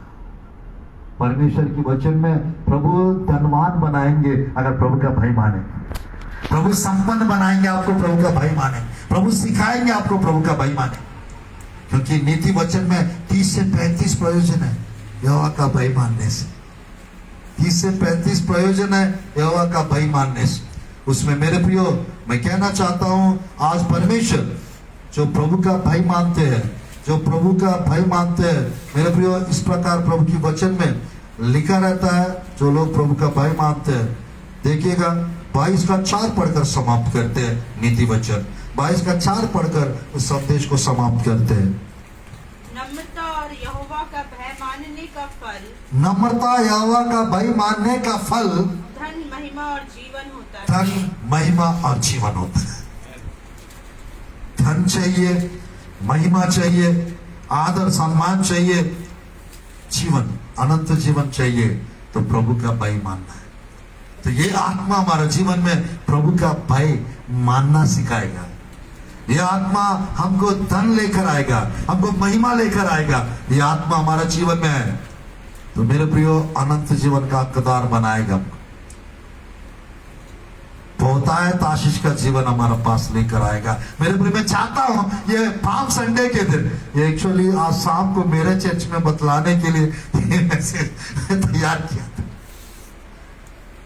परमेश्वर की वचन में प्रभु धनवान बनाएंगे अगर प्रभु का भय माने। प्रभु संपन्न बनाएंगे आपको प्रभु का भय माने। प्रभु सिखाएंगे आपको प्रभु का भय माने। क्योंकि नीति वचन में 30 से 35 प्रयोजन है यहोवा का भय मानने से। 30 से 35 प्रयोजन है यहोवा का भय मानने से। उसमें मेरे प्रियो मैं कहना चाहता हूं आज परमेश्वर जो प्रभु का भय मानते हैं, जो प्रभु का भय मानते हैं, मेरे प्रियो इस प्रकार प्रभु की वचन में लिखा रहता है जो लोग प्रभु का भय मानते हैं। देखिएगा 22 का 4 पढ़कर समाप्त करते हैं नीति वचन। 22 का 4 पढ़कर उस संदेश को समाप्त करते हैं। नम्रता और यहोवा का भय मानने का फल, नम्रता यहोवा का भय मानने का फल धन महिमा और जीवन होता है। धन महिमा और जीवन होता है। धन चाहिए, महिमा चाहिए, आदर सम्मान चाहिए, जीवन अनंत जीवन चाहिए तो प्रभु का भय मानना है। तो ये आत्मा हमारे जीवन में प्रभु का भय मानना सिखाएगा। ये आत्मा हमको धन लेकर आएगा, हमको महिमा लेकर आएगा। ये आत्मा हमारा जीवन में है तो मेरे प्रियो अनंत जीवन का हकदार बनाएगा। बहुतायत आशीष का जीवन हमारा पास लेकर आएगा। मेरे प्रिय मैं चाहता हूं ये पाम संडे के दिन, ये एक्चुअली आज शाम को मेरे चर्च में बतलाने के लिए ये मैसेज तैयार किया था,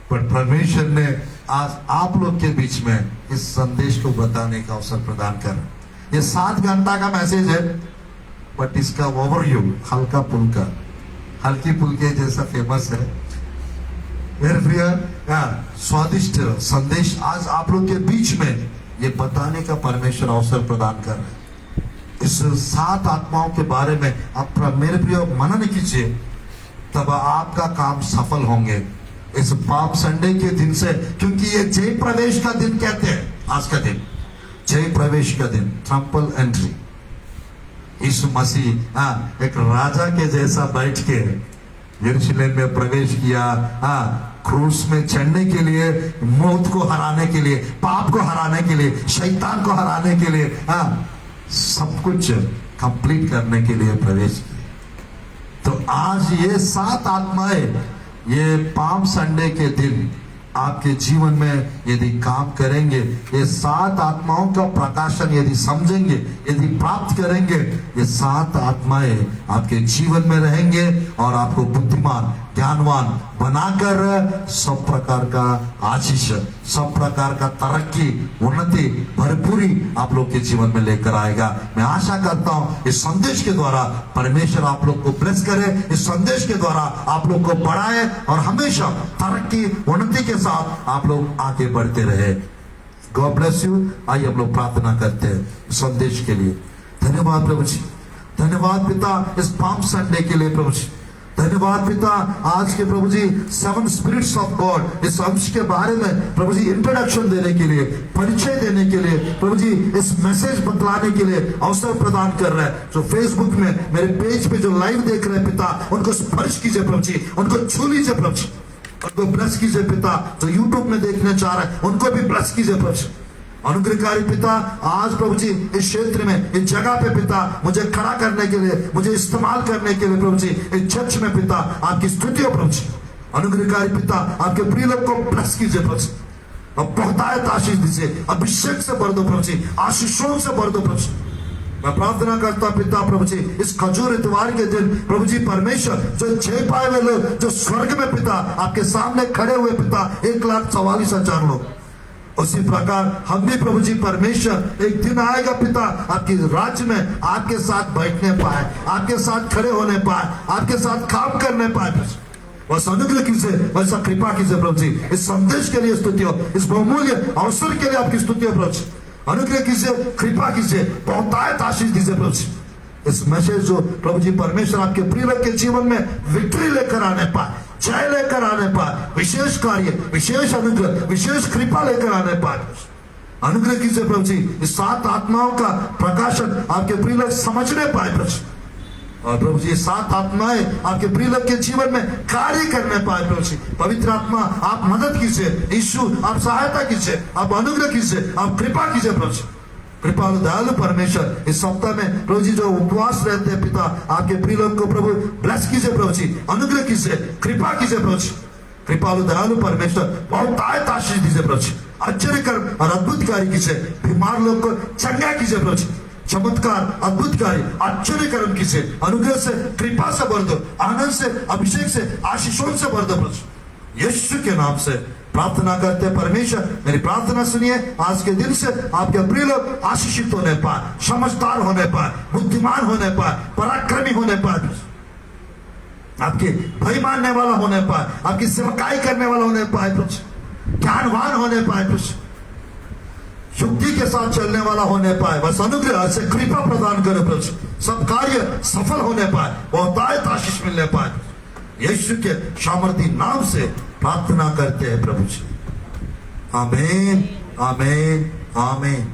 पर परमेश्वर ने आज आप लोग के बीच में इस संदेश को बताने का अवसर प्रदान कर। ये 7 घंटा का मैसेज है बट इसका ओवरव्यू हल्का पुल्का, हल्की पुल्के जैसा फेमस है। मेरे प्रिय स्वादिष्ट संदेश आज आप लोग के बीच में ये बताने का परमेश्वर अवसर प्रदान कर रहे हैं। इस 7 आत्माओं के बारे में आप मेरे प्रिय मनन कीजिए, तब आपका काम सफल होंगे इस पाप संडे के दिन से। क्योंकि ये जय प्रवेश का दिन कहते हैं। आज का दिन जय प्रवेश का दिन, ट्रम्पल एंट्री। यीशु मसीह एक राजा के जैसा बैठ के यरूशलेम में प्रवेश किया, क्रूस में चढ़ने के लिए, मौत को हराने के लिए, पाप को हराने के लिए, शैतान को हराने के लिए, सब कुछ कंप्लीट करने के लिए प्रवेश किया। तो आज ये 7 आत्माएं ये पाम संडे के दिन आपके जीवन में यदि काम करेंगे, ये 7 आत्माओं का प्रकाशन यदि समझेंगे, यदि प्राप्त करेंगे, ये 7 आत्माएं आपके जीवन में रहेंगे और आपको बुद्धिमान ज्ञानवान बनाकर सब प्रकार का आशीष, सब प्रकार का तरक्की, उन्नति, भरपूरी आप लोग के जीवन में लेकर आएगा। मैं आशा करता हूं इस संदेश के द्वारा परमेश्वर आप लोग को ब्लेस करे, इस संदेश के द्वारा आप लोग को बढ़ाए और हमेशा तरक्की उन्नति के साथ आप लोग आगे बढ़ते रहे। God bless you. आइए हम लोग प्रार्थना करते हैं संदेश के लिए। धन्यवाद प्रभु जी, धन्यवाद पिता इस पाम संडे के लिए प्रभु जी। धन्यवाद पिता आज के प्रभु जी 7 स्पिरिट्स ऑफ गॉड इस अंश के बारे में प्रभु जी इंट्रोडक्शन देने के लिए, परिचय देने के लिए, प्रभु जी इस मैसेज बतलाने के लिए अवसर प्रदान कर रहे हैं। जो फेसबुक में मेरे पेज पे जो लाइव देख रहे हैं पिता, उनको स्पर्श कीजिए प्रभु जी, उनको छू लीजिए प्रभु जी, उनको ब्लेस कीजिए पिता। जो यूट्यूब में देखने चाह रहे हैं उनको भी ब्लेस कीजिए प्रभु जी। अनुग्रहकारी पिता आज प्रभु जी इस क्षेत्र में, इस जगह पे पिता मुझे खड़ा करने के लिए, मुझे इस्तेमाल करने के लिए प्रभु जी इस चर्च में पिता आपकी स्तुति हो प्रभु जी। अनुग्रहकारी पिता आपके प्रिय लोग को ब्लेस कीजिए प्रभु जी, और बहुतायत आशीष दीजिए, अभिषेक से भर दो प्रभु जी, आशीषों से भर दो प्रभु जी। मैं प्रार्थना करता पिता प्रभु जी इस खजूर इतवार के दिन प्रभु जी परमेश्वर जो 6 पाए हुए लोग जो स्वर्ग में पिता आपके सामने खड़े हुए पिता 1,44,000 लोग, उसी प्रकार हम भी प्रभु जी परमेश्वर एक दिन आएगा पिता आपके राज्य में आपके साथ बैठने पाए, आपके साथ खड़े होने पाए, आपके साथ काम करने पाए। बस अनुग्रह कीजिए, वैसा कृपा कीजिए प्रभु जी। इस संदेश के लिए स्तुति हो, इस बहुमूल्य अवसर के लिए आपकी स्तुति हो प्रभु जी। अनुग्रह कीजिए, कृपा कीजिए, बहुतायत आशीष दीजिए प्रभु जी। इस मैसेज जो प्रभु जी परमेश्वर आपके प्रिय के जीवन में विक्ट्री लेकर आने पाए, जय लेकर आने पाए, विशेष कार्य, विशेष अनुग्रह, विशेष कृपा लेकर आने पाए। अनुग्रह कीजिए प्रभु जी, इस 7 आत्माओं का प्रकाशन आपके प्रिय लोग समझने पाए प्रभु जी। और प्रभु जी 7 आत्माएं आपके प्रिय लोग के जीवन में कार्य करने पाए प्रभु जी। पवित्र आत्मा आप मदद कीजिए, यीशु आप सहायता कीजिए, आप अनुग्रह कीजिए, आप कृपा कीजिए प्रभु जी। कृपालु दयालु परमेश्वर, इस सप्ताह में प्रभु जी जो उपवास रहते हैं पिता, आपके प्रिय लोग को प्रभु ब्लेस कीजिए प्रभु जी, अनुग्रह कीजिए, कृपा कीजिए प्रभु जी। कृपालु दयालु परमेश्वर, बहुत आशीष दीजिए प्रभु जी, आश्चर्य कर और अद्भुत कार्य कीजिए, बीमार लोग को चंगा कीजिए प्रभु जी, चमत्कार अद्भुत कार्य आश्चर्य कर्म कीजिए, अनुग्रह से कृपा से भर दो, आनंद से अभिषेक से आशीषों से भर दो प्रभु जी। यीशु के नाम से प्रार्थना करते हैं परमेश्वर, मेरी प्रार्थना सुनिए। आज के दिन से आपके प्रिय लोग आशीषित होने पाए, समझदार होने पाए, बुद्धिमान होने पाए, पराक्रमी होने पाए, आपके भय मानने वाला होने पाए, आपकी सेवकाई करने वाला होने पाए, ज्ञानवान होने पाए, युक्ति के साथ चलने वाला होने पाए। बस अनुग्रह से कृपा प्रदान करे प्रभु, सब कार्य सफल होने पाए, बहुतायत आशीष मिलने पाए। यीशु के सामर्थी नाम से प्रार्थना करते हैं प्रभु जी। आमीन, आमीन, आमीन।